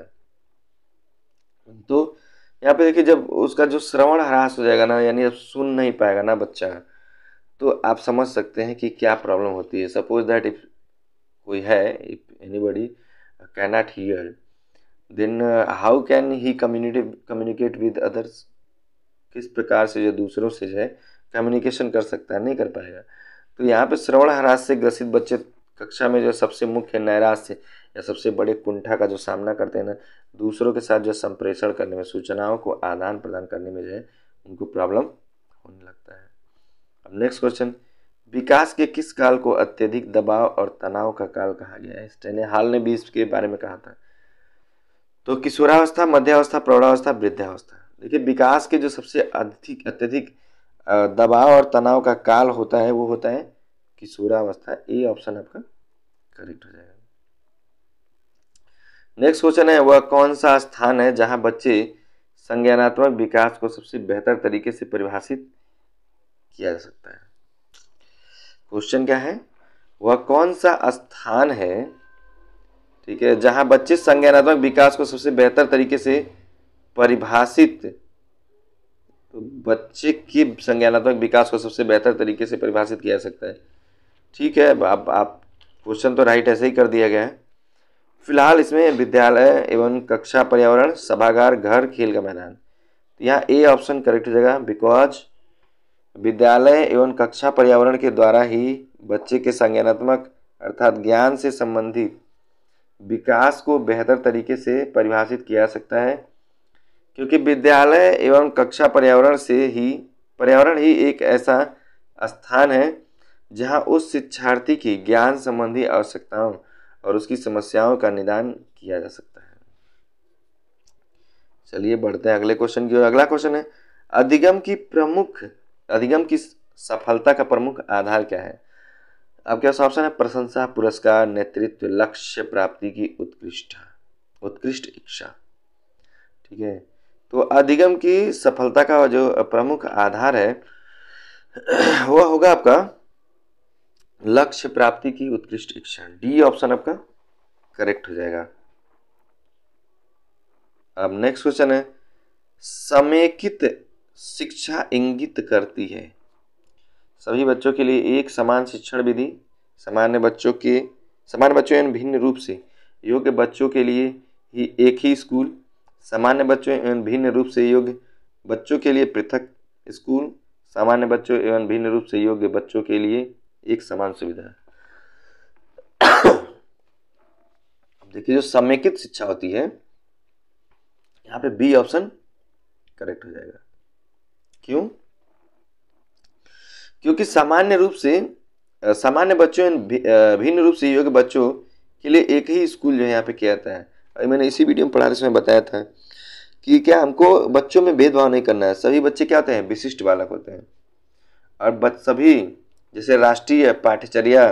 तो यहाँ पे देखिए जब उसका जो श्रवण ह्रास हो जाएगा ना, यानी अब सुन नहीं पाएगा ना बच्चा, तो आप समझ सकते हैं कि क्या प्रॉब्लम होती है। सपोज दैट इफ कोई है, if anybody can not hear, then how can he communicate with others? किस प्रकार से जो दूसरों से जो है कम्युनिकेशन कर सकता है? नहीं कर पाएगा। तो यहाँ पे श्रवण ह्रास से ग्रसित बच्चे कक्षा में जो सबसे मुख्य नैराश्य या सबसे बड़े कुंठा का जो सामना करते हैं ना, दूसरों के साथ जो संप्रेषण करने में, सूचनाओं को आदान प्रदान करने में जो है उनको प्रॉब्लम होने लगता है। अब नेक्स्ट क्वेश्चन, विकास के किस काल को अत्यधिक दबाव और तनाव का काल कहा गया है? स्टेन हॉल ने भी इसके बारे में कहा था। तो किशोरावस्था, मध्यावस्था, प्रौढ़ावस्था, वृद्धावस्था। देखिए विकास के जो सबसे अत्यधिक दबाव और तनाव का काल होता है वो होता है किशोरावस्था। ए ऑप्शन आपका करेक्ट हो जाएगा। नेक्स्ट क्वेश्चन है वह कौन सा स्थान है जहां बच्चे संज्ञानात्मक विकास को सबसे बेहतर तरीके से परिभाषित किया जा सकता है? क्वेश्चन क्या है, वह कौन सा स्थान है, ठीक है, जहां बच्चे संज्ञानात्मक विकास को सबसे बेहतर तरीके से परिभाषित, तो बच्चे की संज्ञानात्मक विकास को सबसे बेहतर तरीके से परिभाषित किया जा सकता है। ठीक है, अब आप क्वेश्चन तो राइट ऐसे ही कर दिया गया है। फिलहाल इसमें विद्यालय एवं कक्षा पर्यावरण, सभागार, घर, खेल का मैदान। तो यहाँ ए ऑप्शन करेक्ट हो जाएगा, बिकॉज विद्यालय एवं कक्षा पर्यावरण के द्वारा ही बच्चे के संज्ञानात्मक अर्थात ज्ञान से संबंधित विकास को बेहतर तरीके से परिभाषित किया जा सकता है, क्योंकि विद्यालय एवं कक्षा पर्यावरण ही एक ऐसा स्थान है जहां उस शिक्षार्थी की ज्ञान संबंधी आवश्यकताओं और उसकी समस्याओं का निदान किया जा सकता है। चलिए बढ़ते हैं अगले क्वेश्चन की ओर। अगला क्वेश्चन है, अधिगम की सफलता का प्रमुख आधार क्या है? आपके पास ऑप्शन है प्रशंसा, पुरस्कार, नेतृत्व, लक्ष्य प्राप्ति की उत्कृष्ट इच्छा। ठीक है, तो अधिगम की सफलता का जो प्रमुख आधार है वह होगा आपका लक्ष्य प्राप्ति की उत्कृष्ट इच्छा। डी ऑप्शन आपका करेक्ट हो जाएगा। अब नेक्स्ट क्वेश्चन है, समेकित शिक्षा इंगित करती है सभी बच्चों के लिए एक समान शिक्षण विधि, सामान्य बच्चों एवं भिन्न रूप से योग्य बच्चों के लिए ही एक ही स्कूल, सामान्य बच्चों एवं भिन्न रूप से योग्य बच्चों के लिए पृथक स्कूल, सामान्य बच्चों एवं भिन्न रूप से योग्य बच्चों के लिए एक समान सुविधा। अब देखिए, जो समेकित शिक्षा होती है यहाँ पे बी ऑप्शन करेक्ट हो जाएगा। क्यों? क्योंकि सामान्य बच्चों भिन्न रूप से योग्य बच्चों के लिए एक ही स्कूल जो है यहाँ पे किया जाता है। और मैंने इसी वीडियो में पढ़ा इसमें बताया था कि क्या हमको बच्चों में भेदभाव नहीं करना है। सभी बच्चे क्या होते हैं? विशिष्ट बालक होते हैं। और सभी जैसे राष्ट्रीय पाठ्यचर्या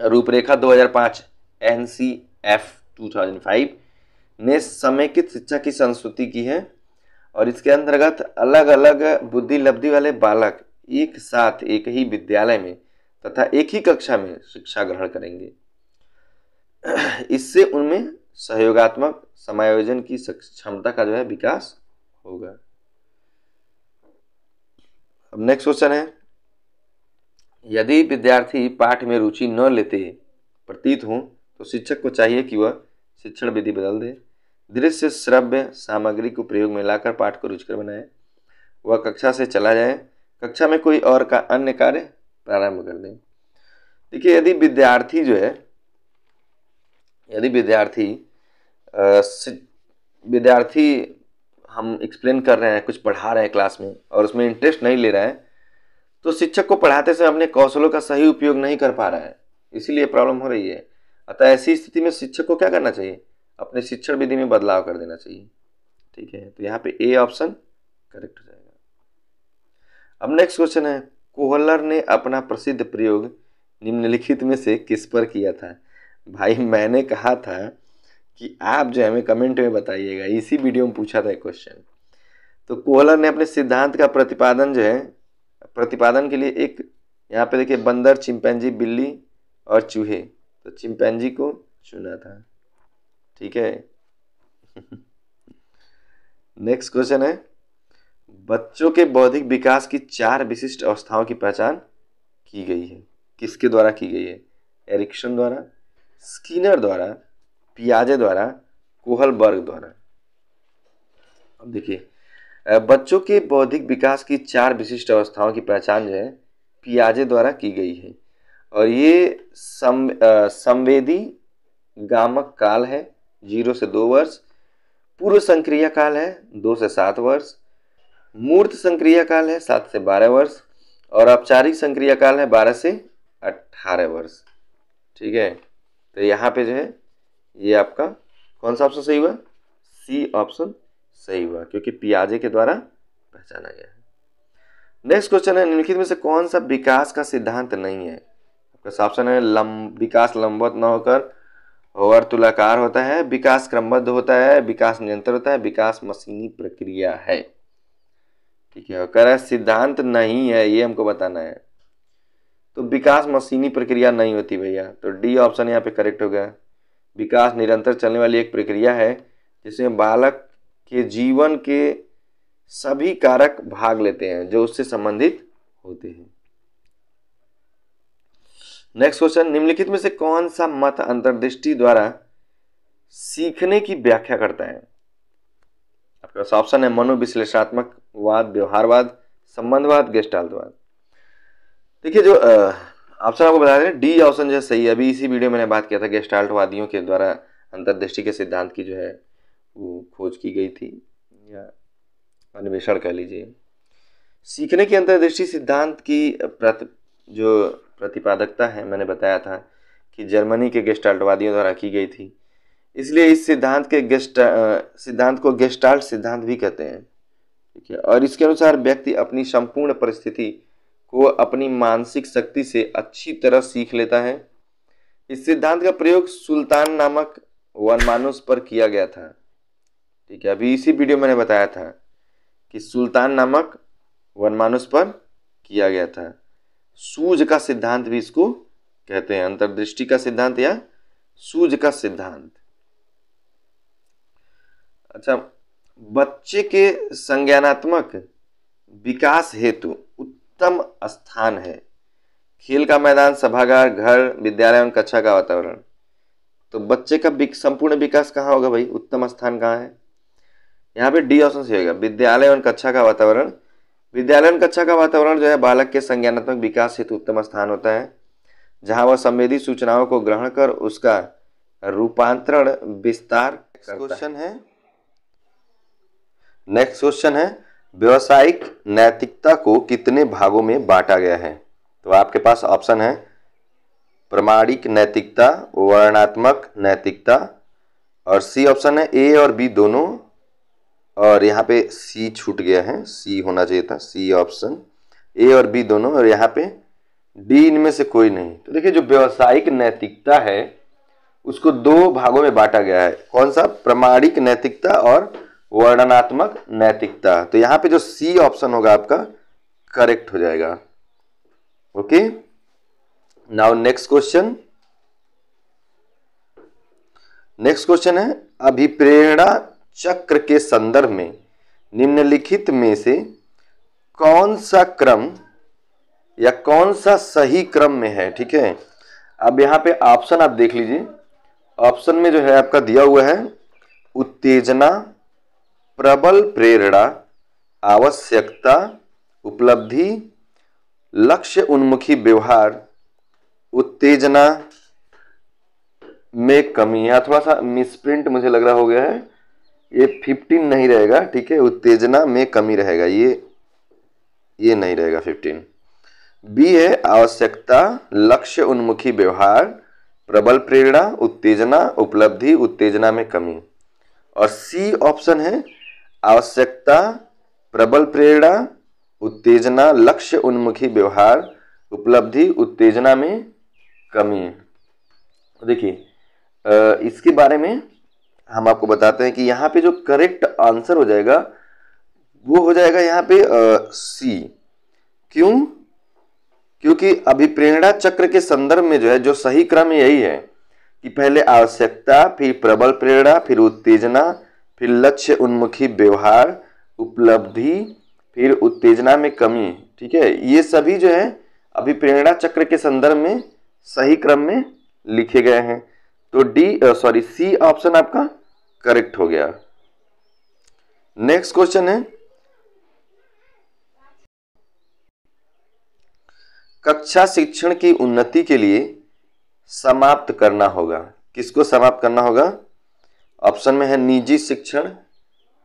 रूपरेखा 2005 NCF 2005 ने समेकित शिक्षा की संस्तुति की है और इसके अंतर्गत अलग अलग बुद्धि लब्धि वाले बालक एक साथ एक ही विद्यालय में तथा एक ही कक्षा में शिक्षा ग्रहण करेंगे। इससे उनमें सहयोगात्मक समायोजन की क्षमता का जो है विकास होगा। अब नेक्स्ट क्वेश्चन है, यदि विद्यार्थी पाठ में रुचि न लेते प्रतीत हो तो शिक्षक को चाहिए कि वह शिक्षण विधि बदल दे, दृश्य श्रव्य सामग्री को प्रयोग में लाकर पाठ को रुचिकर बनाए, वह कक्षा से चला जाए, कक्षा में कोई और अन्य कार्य प्रारंभ कर दे। देखिए, यदि विद्यार्थी हम एक्सप्लेन कर रहे हैं, कुछ पढ़ा रहे हैं क्लास में और उसमें इंटरेस्ट नहीं ले रहा है, तो शिक्षक को पढ़ाते समय अपने कौशलों का सही उपयोग नहीं कर पा रहा है, इसीलिए प्रॉब्लम हो रही है। अतः ऐसी स्थिति में शिक्षक को क्या करना चाहिए? अपने शिक्षण विधि में बदलाव कर देना चाहिए। ठीक है, तो यहाँ पे ए ऑप्शन करेक्ट हो जाएगा। अब नेक्स्ट क्वेश्चन है, कोहलर ने अपना प्रसिद्ध प्रयोग निम्नलिखित में से किस पर किया था? भाई मैंने कहा था कि आप जो हमें कमेंट में बताइएगा, इसी वीडियो में पूछा था क्वेश्चन। तो कोहलर ने अपने सिद्धांत का प्रतिपादन के लिए एक, यहाँ पे देखिए, बंदर, चिंपैंजी, बिल्ली और चूहे, तो चिंपैंजी को चुना था। ठीक है। नेक्स्ट क्वेश्चन है, बच्चों के बौद्धिक विकास की 4 विशिष्ट अवस्थाओं की पहचान की गई है। किसके द्वारा की गई है? एरिक्सन द्वारा, स्किनर द्वारा, पियाजे द्वारा, कोहलबर्ग द्वारा। अब देखिए, बच्चों के बौद्धिक विकास की 4 विशिष्ट अवस्थाओं की पहचान जो है पियाजे द्वारा की गई है और ये संवेदी गामक काल है 0 से 2 वर्ष, पूर्व संक्रिया काल है 2 से 7 वर्ष, मूर्त संक्रिया काल है 7 से 12 वर्ष और औपचारिक संक्रिया काल है 12 से 18 वर्ष। ठीक है, तो यहाँ पे जो है ये आपका कौन सा ऑप्शन सही हुआ? सी ऑप्शन सही हुआ, क्योंकि पियाजे के द्वारा पहचाना गया है। नेक्स्ट क्वेश्चन है, निम्नलिखित में से कौन सा विकास का सिद्धांत नहीं है? आपका ऑप्शन है विकास लंबवत न होकर वर्तुलाकार होता है, विकास क्रमबद्ध होता है, विकास निरंतर होता है, विकास मशीनी प्रक्रिया है। ठीक है, कह रहा है सिद्धांत नहीं है, ये हमको बताना है। तो विकास मशीनी प्रक्रिया नहीं होती भैया, तो डी ऑप्शन यहाँ पे करेक्ट हो गया। विकास निरंतर चलने वाली एक प्रक्रिया है जिसमें बालक के जीवन के सभी कारक भाग लेते हैं जो उससे संबंधित होते हैं। नेक्स्ट क्वेश्चन, निम्नलिखित में से कौन सा मत अंतर्दृष्टि द्वारा सीखने की व्याख्या करता है? आपके पास ऑप्शन है मनोविश्लेषणात्मक वाद, व्यवहारवाद, संबंधवाद, गेस्टाल्टवाद। देखिए जो ऑप्शन आपको बता दें, डी ऑप्शन जो है सही है। अभी इसी वीडियो में मैंने बात किया था गेस्टाल्टवादियों के द्वारा अंतर्दृष्टि के सिद्धांत की जो है वो खोज की गई थी, या अन्वेषण कह लीजिए। सीखने की अंतर्दृष्टि सिद्धांत की जो प्रतिपादकता है, मैंने बताया था कि जर्मनी के गेस्टाल्टवादियों द्वारा की गई थी, इसलिए इस सिद्धांत को गेस्टाल्ट सिद्धांत भी कहते हैं, ठीक है। और इसके अनुसार व्यक्ति अपनी संपूर्ण परिस्थिति को अपनी मानसिक शक्ति से अच्छी तरह सीख लेता है। इस सिद्धांत का प्रयोग सुल्तान नामक वनमानुष पर किया गया था, ठीक है। अभी इसी वीडियो में मैंने बताया था कि सुल्तान नामक वनमानुष पर किया गया था। सूझ का सिद्धांत भी इसको कहते हैं, अंतर्दृष्टि का सिद्धांत या सूझ का सिद्धांत। अच्छा, बच्चे के संज्ञानात्मक विकास हेतु उत्तम स्थान है खेल का मैदान, सभागार, घर, विद्यालय एवं कक्षा का वातावरण। तो बच्चे का संपूर्ण विकास कहाँ होगा भाई, उत्तम स्थान कहाँ है? यहाँ पे डी ऑप्शन से होगा, विद्यालय एवं कक्षा का वातावरण। विद्यालय एवं कक्षा का वातावरण जो है बालक के संज्ञानात्मक विकास हेतु उत्तम स्थान होता है, जहाँ वह संवेदी सूचनाओं को ग्रहण कर उसका रूपांतरण विस्तार करता है। नेक्स्ट क्वेश्चन है, व्यावसायिक नैतिकता को कितने भागों में बांटा गया है? तो आपके पास ऑप्शन है प्रामाणिक नैतिकता, वर्णनात्मक नैतिकता, और सी ऑप्शन है ए और बी दोनों, और यहाँ पे सी छूट गया है, सी होना चाहिए था, सी ऑप्शन, ए और बी दोनों, और यहाँ पे डी इनमें से कोई नहीं। तो देखिए जो व्यावसायिक नैतिकता है उसको दो भागों में बांटा गया है, कौन सा? प्रामाणिक नैतिकता और वर्णनात्मक नैतिकता। तो यहाँ पे जो सी ऑप्शन होगा आपका करेक्ट हो जाएगा। Okay, now next question. Next question है, अभिप्रेरणा चक्र के संदर्भ में निम्नलिखित में से कौन सा क्रम या कौन सा सही क्रम में है? ठीक है, अब यहाँ पे ऑप्शन आप देख लीजिए। ऑप्शन में जो है आपका दिया हुआ है उत्तेजना, प्रबल प्रेरणा, आवश्यकता, उपलब्धि, लक्ष्य उन्मुखी व्यवहार, उत्तेजना में कमी। यहाँ थोड़ा सा मिसप्रिंट मुझे लग रहा हो गया है, ये 15 नहीं रहेगा, ठीक है, उत्तेजना में कमी रहेगा, ये नहीं रहेगा 15। बी है आवश्यकता, लक्ष्य उन्मुखी व्यवहार, प्रबल प्रेरणा, उत्तेजना, उपलब्धि, उत्तेजना में कमी। और सी ऑप्शन है आवश्यकता, प्रबल प्रेरणा, उत्तेजना, लक्ष्य उन्मुखी व्यवहार, उपलब्धि, उत्तेजना में कमी। देखिए इसके बारे में हम आपको बताते हैं कि यहाँ पे जो करेक्ट आंसर हो जाएगा वो हो जाएगा यहाँ पे सी। क्यों? क्योंकि अभिप्रेरणा चक्र के संदर्भ में जो है जो सही क्रम यही है कि पहले आवश्यकता, फिर प्रबल प्रेरणा, फिर उत्तेजना, फिर लक्ष्य उन्मुखी व्यवहार, उपलब्धि, फिर उत्तेजना में कमी। ठीक है, ये सभी जो है अभिप्रेरणा चक्र के संदर्भ में सही क्रम में लिखे गए हैं। तो सी ऑप्शन आपका करेक्ट हो गया। नेक्स्ट क्वेश्चन है, कक्षा शिक्षण की उन्नति के लिए समाप्त करना होगा। किसको समाप्त करना होगा? ऑप्शन में है निजी शिक्षण,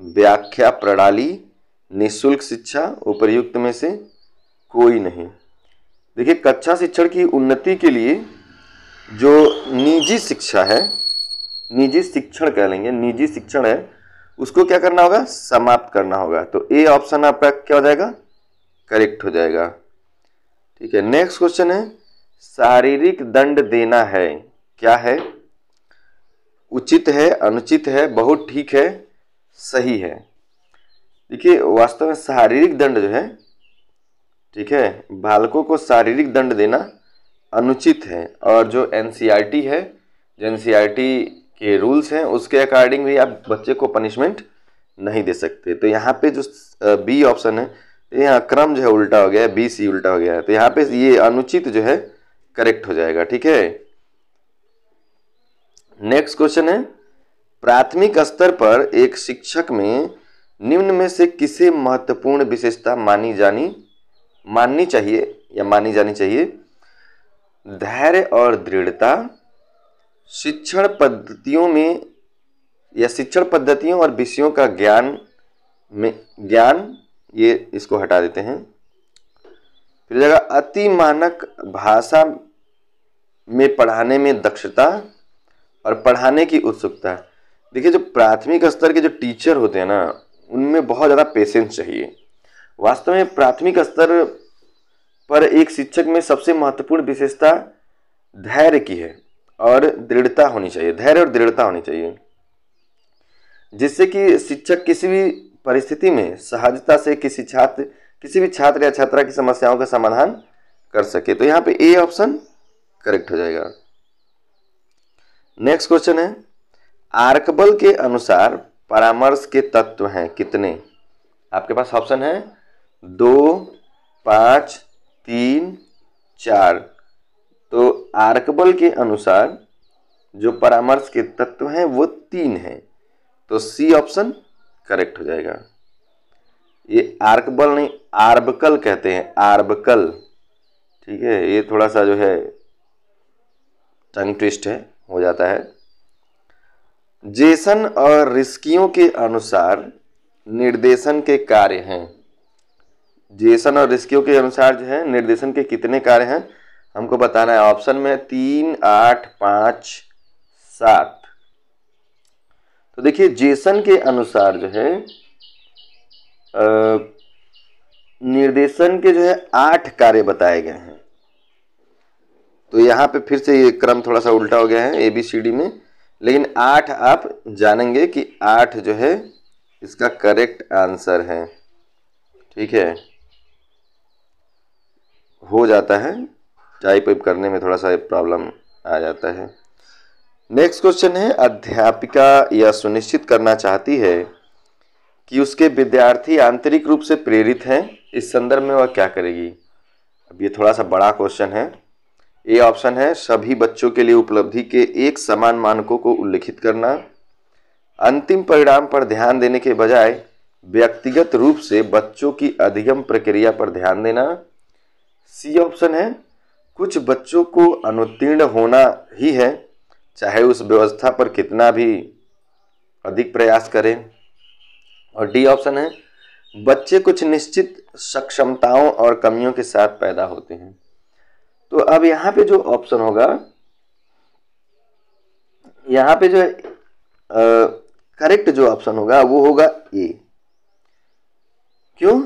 व्याख्या प्रणाली, निःशुल्क शिक्षा, उपर्युक्त में से कोई नहीं। देखिए कक्षा शिक्षण की उन्नति के लिए जो निजी शिक्षा है, निजी शिक्षण कह लेंगे, निजी शिक्षण है, उसको क्या करना होगा? समाप्त करना होगा। तो ए ऑप्शन आपका क्या हो जाएगा? करेक्ट हो जाएगा। ठीक है, नेक्स्ट क्वेश्चन है, शारीरिक दंड देना है, क्या है? उचित है, अनुचित है, बहुत ठीक है, सही है। देखिए वास्तव में शारीरिक दंड जो है, ठीक है, बालकों को शारीरिक दंड देना अनुचित है, और जो एनसीईआरटी है, जो एनसीईआरटी के रूल्स हैं उसके अकॉर्डिंग भी आप बच्चे को पनिशमेंट नहीं दे सकते। तो यहाँ पे जो बी ऑप्शन है, यहाँ क्रम जो है उल्टा हो गया है, बी सी उल्टा हो गया है, तो यहाँ पे ये अनुचित जो है करेक्ट हो जाएगा। ठीक है, नेक्स्ट क्वेश्चन है, प्राथमिक स्तर पर एक शिक्षक में निम्न में से किसे महत्वपूर्ण विशेषता मानी जानी चाहिए? धैर्य और दृढ़ता, शिक्षण पद्धतियों और विषयों का ज्ञान, ये इसको हटा देते हैं। फिर जगह अति मानक भाषा में पढ़ाने में दक्षता और पढ़ाने की उत्सुकता। देखिए, जो प्राथमिक स्तर के जो टीचर होते हैं ना, उनमें बहुत ज़्यादा पेशेंस चाहिए। वास्तव में प्राथमिक स्तर पर एक शिक्षक में सबसे महत्वपूर्ण विशेषता धैर्य की है और दृढ़ता होनी चाहिए, धैर्य और दृढ़ता होनी चाहिए, जिससे कि शिक्षक किसी भी परिस्थिति में सहजता से किसी भी छात्र या छात्रा की समस्याओं का समाधान कर सके। तो यहाँ पे ए ऑप्शन करेक्ट हो जाएगा। नेक्स्ट क्वेश्चन है, आर्कबल के अनुसार परामर्श के तत्व हैं कितने? आपके पास ऑप्शन है 2, 5, 3, 4। तो आर्कबल के अनुसार जो परामर्श के तत्व हैं वो 3 हैं, तो सी ऑप्शन करेक्ट हो जाएगा। ये आर्कबल नहीं, आर्बकल कहते हैं, आर्बकल। ठीक है, ये थोड़ा सा जो है टंग ट्विस्ट है, हो जाता है। जेसन और रिस्कियों के अनुसार निर्देशन के कार्य हैं। जेसन और रिस्कियों के अनुसार जो है निर्देशन के कितने कार्य हैं हमको बताना है। ऑप्शन में 3, 8, 5, 7। तो देखिए, जेसन के अनुसार जो है निर्देशन के जो है 8 कार्य बताए गए हैं। तो यहाँ पे फिर से ये क्रम थोड़ा सा उल्टा हो गया है ABCD में, लेकिन 8 आप जानेंगे कि 8 जो है इसका करेक्ट आंसर है। ठीक है, हो जाता है, टाइप करने में थोड़ा सा प्रॉब्लम आ जाता है। नेक्स्ट क्वेश्चन है, अध्यापिका यह सुनिश्चित करना चाहती है कि उसके विद्यार्थी आंतरिक रूप से प्रेरित हैं, इस संदर्भ में वह क्या करेगी? अब ये थोड़ा सा बड़ा क्वेश्चन है। ए ऑप्शन है सभी बच्चों के लिए उपलब्धि के एक समान मानकों को उल्लिखित करना, अंतिम परिणाम पर ध्यान देने के बजाय व्यक्तिगत रूप से बच्चों की अधिगम प्रक्रिया पर ध्यान देना। सी ऑप्शन है कुछ बच्चों को अनुत्तीर्ण होना ही है, चाहे उस व्यवस्था पर कितना भी अधिक प्रयास करें। और डी ऑप्शन है बच्चे कुछ निश्चित सक्षमताओं और कमियों के साथ पैदा होते हैं। तो अब यहाँ पे जो ऑप्शन होगा, यहाँ पे जो है करेक्ट जो ऑप्शन होगा वो होगा ए। क्यों?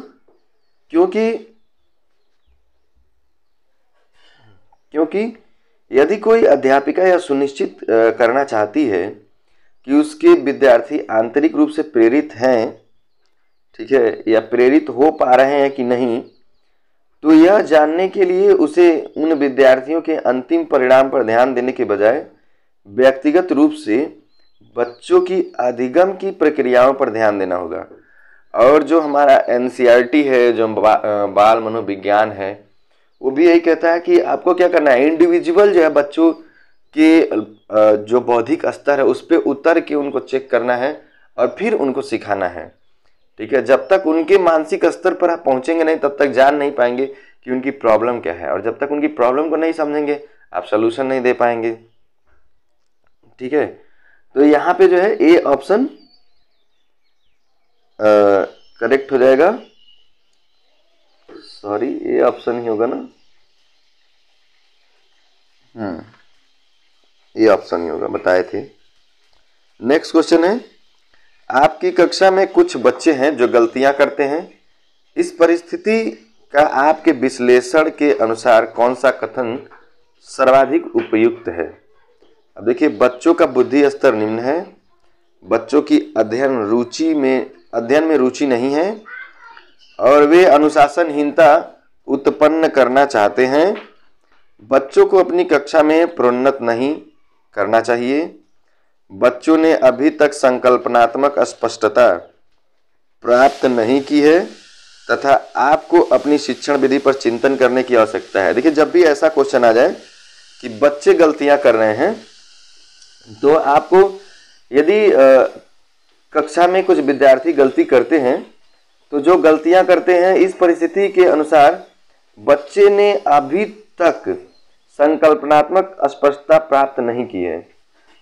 क्योंकि यदि कोई अध्यापिका यह सुनिश्चित करना चाहती है कि उसके विद्यार्थी आंतरिक रूप से प्रेरित हैं, ठीक है, या प्रेरित हो पा रहे हैं कि नहीं, तो यह जानने के लिए उसे उन विद्यार्थियों के अंतिम परिणाम पर ध्यान देने के बजाय व्यक्तिगत रूप से बच्चों की अधिगम की प्रक्रियाओं पर ध्यान देना होगा। और जो हमारा NCERT है, जो बाल मनोविज्ञान है, वो भी यही कहता है कि आपको क्या करना है, इंडिविजुअल जो है बच्चों के जो बौद्धिक स्तर है उस पर उतर के उनको चेक करना है और फिर उनको सिखाना है। ठीक है, जब तक उनके मानसिक स्तर पर आप पहुंचेंगे नहीं तब तक जान नहीं पाएंगे कि उनकी प्रॉब्लम क्या है, और जब तक उनकी प्रॉब्लम को नहीं समझेंगे आप सलूशन नहीं दे पाएंगे। ठीक है, तो यहाँ पे जो है ए ऑप्शन करेक्ट हो जाएगा। सॉरी, ए ऑप्शन ही होगा ना, ए ऑप्शन ही होगा, बताए थे। नेक्स्ट क्वेश्चन है, आपकी कक्षा में कुछ बच्चे हैं जो गलतियां करते हैं, इस परिस्थिति का आपके विश्लेषण के अनुसार कौन सा कथन सर्वाधिक उपयुक्त है? अब देखिए, बच्चों का बुद्धि स्तर निम्न है, बच्चों की अध्ययन में रुचि नहीं है, और वे अनुशासनहीनता उत्पन्न करना चाहते हैं, बच्चों को अपनी कक्षा में प्रोन्नत नहीं करना चाहिए, बच्चों ने अभी तक संकल्पनात्मक स्पष्टता प्राप्त नहीं की है, तथा आपको अपनी शिक्षण विधि पर चिंतन करने की आवश्यकता है। देखिए, जब भी ऐसा क्वेश्चन आ जाए कि बच्चे गलतियां कर रहे हैं, तो आपको यदि कक्षा में कुछ विद्यार्थी गलती करते हैं, तो जो गलतियां करते हैं इस परिस्थिति के अनुसार बच्चे ने अभी तक संकल्पनात्मक स्पष्टता प्राप्त नहीं की है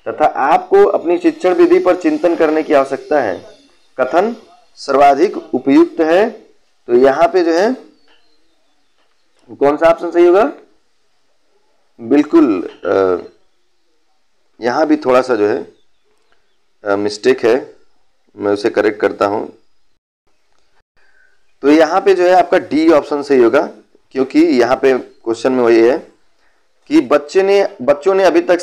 तथा आपको अपनी शिक्षण विधि पर चिंतन करने की आवश्यकता है। कथन सर्वाधिक उपयुक्त है, तो यहाँ पे जो है कौन सा ऑप्शन सही होगा? बिल्कुल यहाँ भी थोड़ा सा जो है मिस्टेक है, मैं उसे करेक्ट करता हूँ। तो यहाँ पे जो है आपका डी ऑप्शन सही होगा, क्योंकि यहाँ पे क्वेश्चन में वही है कि बच्चों ने अभी तक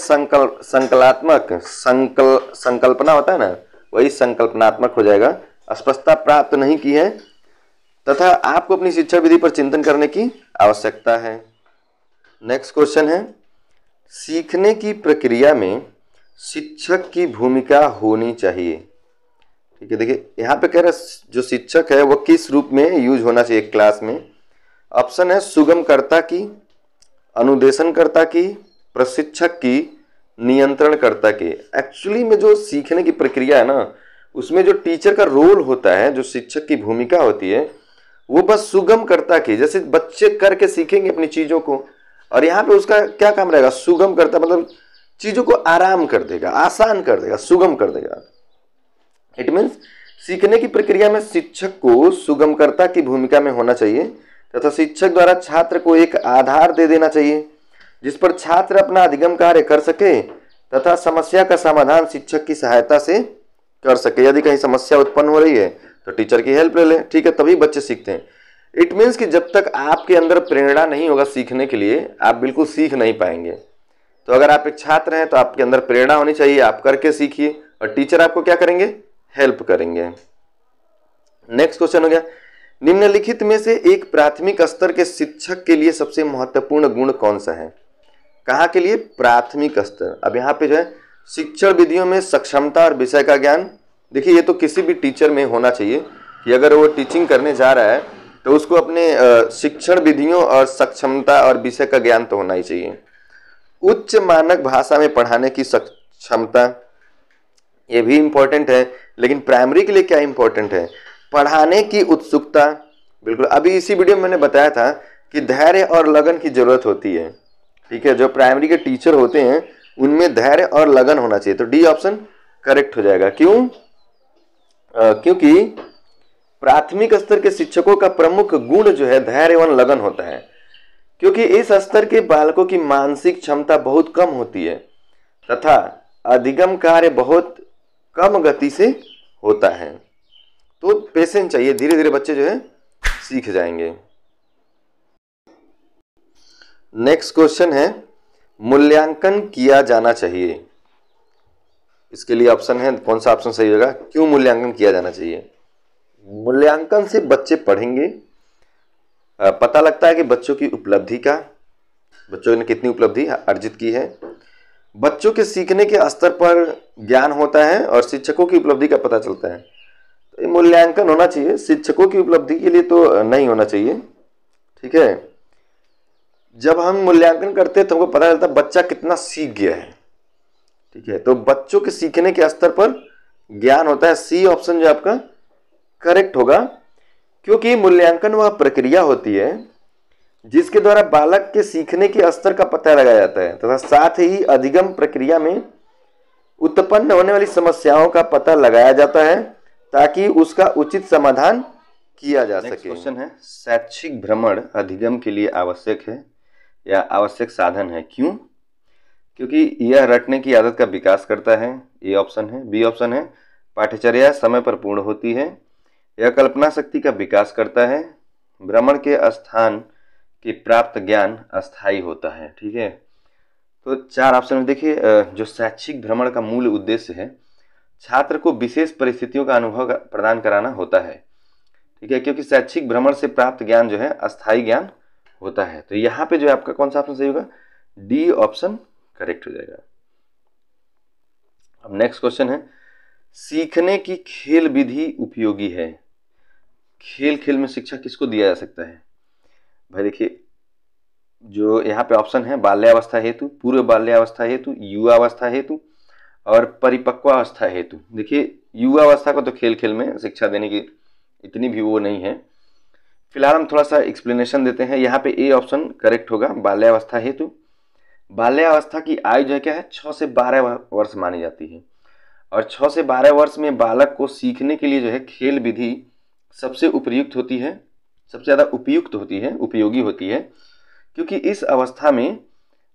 संकल्पना होता है ना, वही संकल्पनात्मक हो जाएगा, स्पष्टता प्राप्त नहीं की है तथा आपको अपनी शिक्षा विधि पर चिंतन करने की आवश्यकता है। नेक्स्ट क्वेश्चन है, सीखने की प्रक्रिया में शिक्षक की भूमिका होनी चाहिए। ठीक है, देखिए यहाँ पे कह रहा है जो शिक्षक है वो किस रूप में यूज होना चाहिए क्लास में। ऑप्शन है सुगमकर्ता की, अनुदेशनकर्ता की, प्रशिक्षक की, नियंत्रणकर्ता की। एक्चुअली में जो सीखने की प्रक्रिया है ना, उसमें जो टीचर का रोल होता है, जो शिक्षक की भूमिका होती है, वो बस सुगमकर्ता की, जैसे बच्चे करके सीखेंगे अपनी चीजों को, और यहाँ पे उसका क्या काम रहेगा? सुगमकर्ता, मतलब चीजों को आराम कर देगा, आसान कर देगा, सुगम कर देगा। इट मीन्स सीखने की प्रक्रिया में शिक्षक को सुगमकर्ता की भूमिका में होना चाहिए तथा शिक्षक द्वारा छात्र को एक आधार दे देना चाहिए जिस पर छात्र अपना अधिगम कार्य कर सके तथा समस्या का समाधान शिक्षक की सहायता से कर सके। यदि कहीं समस्या उत्पन्न हो रही है तो टीचर की हेल्प ले लें, ठीक है, तभी बच्चे सीखते हैं। इट मीन्स कि जब तक आपके अंदर प्रेरणा नहीं होगा सीखने के लिए, आप बिल्कुल सीख नहीं पाएंगे। तो अगर आप एक छात्र हैं तो आपके अंदर प्रेरणा होनी चाहिए, आप करके सीखिए और टीचर आपको क्या करेंगे? हेल्प करेंगे। नेक्स्ट क्वेश्चन हो गया, निम्नलिखित में से एक प्राथमिक स्तर के शिक्षक के लिए सबसे महत्वपूर्ण गुण कौन सा है? कहाँ के लिए? प्राथमिक स्तर। अब यहाँ पे जो है शिक्षण विधियों में सक्षमता और विषय का ज्ञान, देखिए ये तो किसी भी टीचर में होना चाहिए कि अगर वो टीचिंग करने जा रहा है तो उसको अपने शिक्षण विधियों और सक्षमता और विषय का ज्ञान तो होना ही चाहिए। उच्च मानक भाषा में पढ़ाने की क्षमता, ये भी इंपॉर्टेंट है, लेकिन प्राइमरी के लिए क्या इंपॉर्टेंट है? पढ़ाने की उत्सुकता। बिल्कुल, अभी इसी वीडियो में मैंने बताया था कि धैर्य और लगन की जरूरत होती है। ठीक है, जो प्राइमरी के टीचर होते हैं उनमें धैर्य और लगन होना चाहिए, तो डी ऑप्शन करेक्ट हो जाएगा। क्यों? क्योंकि प्राथमिक स्तर के शिक्षकों का प्रमुख गुण जो है धैर्य एवं लगन होता है, क्योंकि इस स्तर के बालकों की मानसिक क्षमता बहुत कम होती है तथा अधिगम कार्य बहुत कम गति से होता है। तो पेशेंस चाहिए, धीरे धीरे बच्चे जो है सीख जाएंगे। नेक्स्ट क्वेश्चन है, मूल्यांकन किया जाना चाहिए। इसके लिए ऑप्शन है, कौन सा ऑप्शन सही होगा? क्यों मूल्यांकन किया जाना चाहिए? मूल्यांकन से बच्चे पढ़ेंगे, पता लगता है कि बच्चों की उपलब्धि का, बच्चों ने कितनी उपलब्धि अर्जित की है, बच्चों के सीखने के स्तर पर ज्ञान होता है और शिक्षकों की उपलब्धि का पता चलता है। तो ये मूल्यांकन होना चाहिए, शिक्षकों की उपलब्धि के लिए तो नहीं होना चाहिए। ठीक है, जब हम मूल्यांकन करते हैं तो हमको पता चलता है बच्चा कितना सीख गया है। ठीक है, तो बच्चों के सीखने के स्तर पर ज्ञान होता है। सी ऑप्शन जो आपका करेक्ट होगा, क्योंकि मूल्यांकन वह प्रक्रिया होती है जिसके द्वारा बालक के सीखने के स्तर का पता लगाया जाता है तथा साथ ही अधिगम प्रक्रिया में उत्पन्न होने वाली समस्याओं का पता लगाया जाता है ताकि उसका उचित समाधान किया जा सके। क्वेश्चन है, शैक्षिक भ्रमण अधिगम के लिए आवश्यक है या आवश्यक साधन है? क्यों? क्योंकि यह रटने की आदत का विकास करता है, ये ऑप्शन है। बी ऑप्शन है, पाठ्यचर्या समय पर पूर्ण होती है। यह कल्पना शक्ति का विकास करता है। भ्रमण के स्थान की प्राप्त ज्ञान अस्थायी होता है। ठीक है, तो चार ऑप्शन में देखिए, जो शैक्षिक भ्रमण का मूल उद्देश्य है छात्र को विशेष परिस्थितियों का अनुभव प्रदान कराना होता है। ठीक है, क्योंकि शैक्षिक भ्रमण से प्राप्त ज्ञान जो है अस्थायी ज्ञान होता है। तो यहाँ पे जो है आपका कौन सा ऑप्शन सही होगा? डी ऑप्शन करेक्ट हो जाएगा। अब नेक्स्ट क्वेश्चन है, सीखने की खेल विधि उपयोगी है? खेल खेल में शिक्षा किसको दिया जा सकता है? भाई देखिए, जो यहाँ पे ऑप्शन है बाल्यावस्था हेतु, पूर्व बाल्यावस्था हेतु, युवावस्था हेतु और परिपक्वावस्था हेतु। देखिए युवावस्था को तो खेल खेल में शिक्षा देने की इतनी भी वो नहीं है। फिलहाल हम थोड़ा सा एक्सप्लेनेशन देते हैं। यहाँ पे ए ऑप्शन करेक्ट होगा, बाल्यावस्था हेतु। बाल्यावस्था की आयु जो है क्या है, 6 से 12 वर्ष मानी जाती है। और 6 से 12 वर्ष में बालक को सीखने के लिए जो है खेल विधि सबसे उपयुक्त होती है, सबसे ज़्यादा उपयुक्त होती है, उपयोगी होती है, क्योंकि इस अवस्था में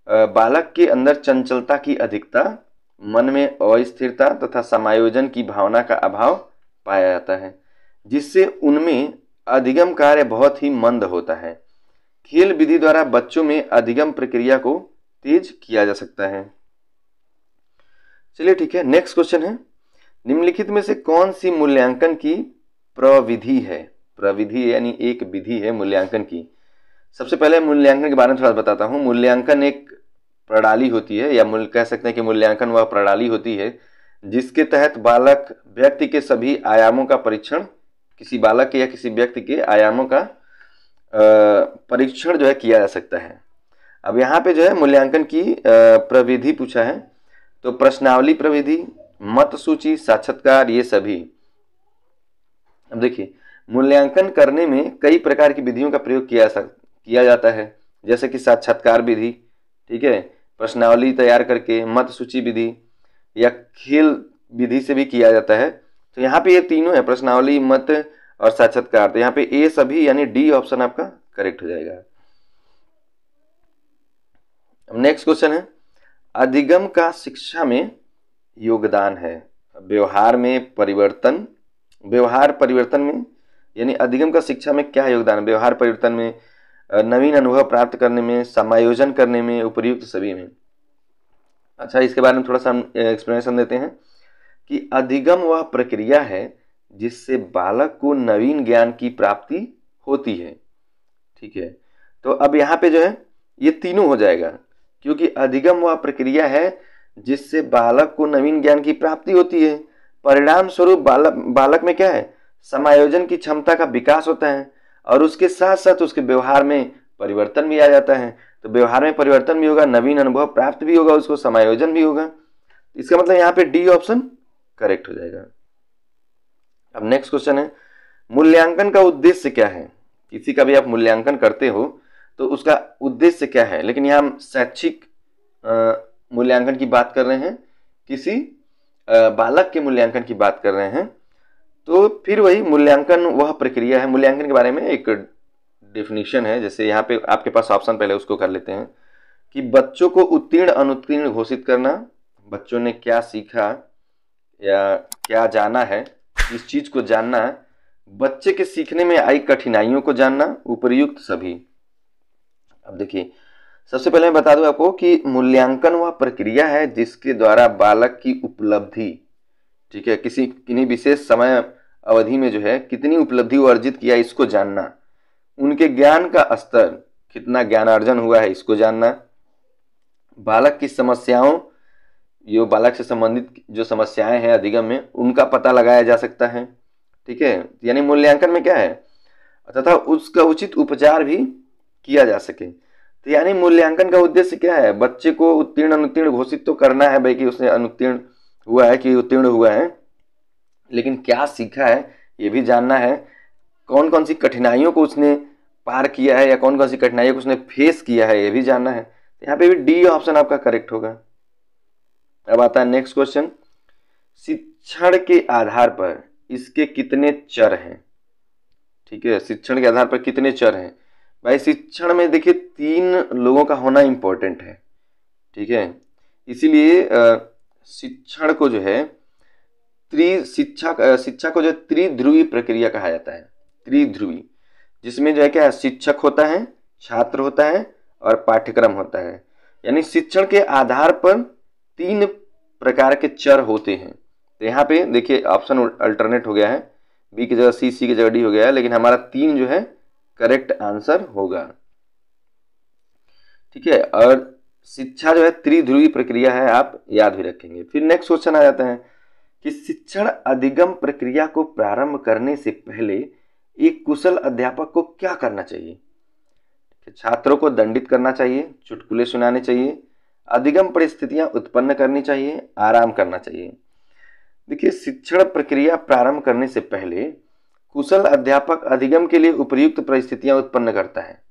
बालक के अंदर चंचलता की अधिकता, मन में अस्थिरता तथा समायोजन की भावना का अभाव पाया जाता है, जिससे उनमें अधिगम कार्य बहुत ही मंद होता है। खेल विधि द्वारा बच्चों में अधिगम प्रक्रिया को तेज किया जा सकता है। चलिए ठीक है, नेक्स्ट क्वेश्चन है, निम्नलिखित में से कौन सी मूल्यांकन की प्रविधि है? प्रविधि यानी एक विधि है मूल्यांकन की। सबसे पहले मूल्यांकन के बारे में थोड़ा बताता हूँ। मूल्यांकन एक प्रणाली होती है, या कह सकते हैं कि मूल्यांकन वह प्रणाली होती है जिसके तहत बालक व्यक्ति के सभी आयामों का परीक्षण, किसी बालक के या किसी व्यक्ति के आयामों का परीक्षण जो है किया जा सकता है। अब यहाँ पे जो है मूल्यांकन की प्रविधि पूछा है, तो प्रश्नावली प्रविधि, मत सूची, साक्षात्कार, ये सभी। अब देखिए मूल्यांकन करने में कई प्रकार की विधियों का प्रयोग किया जाता है, जैसे कि साक्षात्कार विधि, ठीक है, प्रश्नावली तैयार करके, मत सूची विधि, या खेल विधि से भी किया जाता है। तो यहाँ पे ये तीनों है, प्रश्नावली, मत और साक्षात्कार। तो यहाँ पे ए सभी यानी डी ऑप्शन आपका करेक्ट हो जाएगा। अब नेक्स्ट क्वेश्चन है, अधिगम का शिक्षा में योगदान है। व्यवहार में परिवर्तन, व्यवहार परिवर्तन में यानी अधिगम का शिक्षा में क्या योगदान है? व्यवहार परिवर्तन में, नवीन अनुभव प्राप्त करने में, समायोजन करने में, उपयुक्त सभी में। अच्छा, इसके बारे में थोड़ा सा हम एक्सप्लेनेशन देते हैं कि अधिगम वह प्रक्रिया है जिससे बालक को नवीन ज्ञान की प्राप्ति होती है, ठीक है। तो अब यहाँ पे जो है ये तीनों हो जाएगा, क्योंकि अधिगम वह प्रक्रिया है जिससे बालक को नवीन ज्ञान की प्राप्ति होती है। परिणाम स्वरूप बालक में क्या है, समायोजन की क्षमता का विकास होता है, और उसके साथ साथ उसके व्यवहार में परिवर्तन भी आ जाता है। तो व्यवहार में परिवर्तन भी होगा, नवीन अनुभव प्राप्त भी होगा, उसको समायोजन भी होगा। इसका मतलब यहाँ पे डी ऑप्शन करेक्ट हो जाएगा। अब नेक्स्ट क्वेश्चन है, मूल्यांकन का उद्देश्य क्या है? किसी का भी आप मूल्यांकन करते हो तो उसका उद्देश्य क्या है? लेकिन यहाँ हम शैक्षिक मूल्यांकन की बात कर रहे हैं, किसी बालक के मूल्यांकन की बात कर रहे हैं, तो फिर वही मूल्यांकन वह प्रक्रिया है। मूल्यांकन के बारे में एक डेफिनेशन है, जैसे यहाँ पे आपके पास ऑप्शन, पहले उसको कर लेते हैं कि बच्चों को उत्तीर्ण अनुत्तीर्ण घोषित करना, बच्चों ने क्या सीखा या क्या जाना है, इस चीज को जानना, बच्चे के सीखने में आई कठिनाइयों को जानना, उपर्युक्त सभी। अब देखिए सबसे पहले मैं बता दूं आपको कि मूल्यांकन वह प्रक्रिया है जिसके द्वारा बालक की उपलब्धि, ठीक है, किन्हीं विशेष समय अवधि में जो है कितनी उपलब्धि वो अर्जित किया इसको जानना, उनके ज्ञान का स्तर, कितना ज्ञानार्जन हुआ है इसको जानना, बालक की समस्याओं, जो बालक से संबंधित जो समस्याएं हैं अधिगम में, उनका पता लगाया जा सकता है, ठीक है। यानी मूल्यांकन में क्या है, तथा उसका उचित उपचार भी किया जा सके। तो यानी मूल्यांकन का उद्देश्य क्या है, बच्चे को उत्तीर्ण अनुत्तीर्ण घोषित तो करना है भाई कि उसने अनुत्तीर्ण हुआ है कि उत्तीर्ण हुआ है, लेकिन क्या सीखा है ये भी जानना है, कौन कौन सी कठिनाइयों को उसने पार किया है या कौन कौन सी कठिनाइयों को उसने फेस किया है ये भी जानना है। यहाँ पे भी डी ऑप्शन आपका करेक्ट होगा। अब आता है नेक्स्ट क्वेश्चन, शिक्षण के आधार पर इसके कितने चर हैं? ठीक है, शिक्षण के आधार पर कितने चर हैं? भाई शिक्षण में देखिए 3 लोगों का होना इंपॉर्टेंट है, ठीक है। इसीलिए शिक्षण को जो है शिक्षा को जो त्रिध्रुवी प्रक्रिया कहा जाता है, त्रिध्रुवी, जिसमें जो है क्या, शिक्षक होता है, छात्र होता है और पाठ्यक्रम होता है। यानी शिक्षण के आधार पर 3 प्रकार के चर होते हैं। तो यहाँ पे देखिए ऑप्शन अल्टरनेट हो गया है, बी की जगह सी, सी की जगह डी हो गया है, लेकिन हमारा 3 जो है करेक्ट आंसर होगा, ठीक है। और शिक्षा जो है त्रिध्रुवी प्रक्रिया है, आप याद भी रखेंगे। फिर नेक्स्ट क्वेश्चन आ जाता है कि शिक्षण अधिगम प्रक्रिया को प्रारंभ करने से पहले एक कुशल अध्यापक को क्या करना चाहिए? छात्रों को दंडित करना चाहिए, चुटकुले सुनाने चाहिए, अधिगम परिस्थितियां उत्पन्न करनी चाहिए, आराम करना चाहिए। देखिए, शिक्षण प्रक्रिया प्रारंभ करने से पहले कुशल अध्यापक अधिगम के लिए उपयुक्त परिस्थितियां उत्पन्न करता है,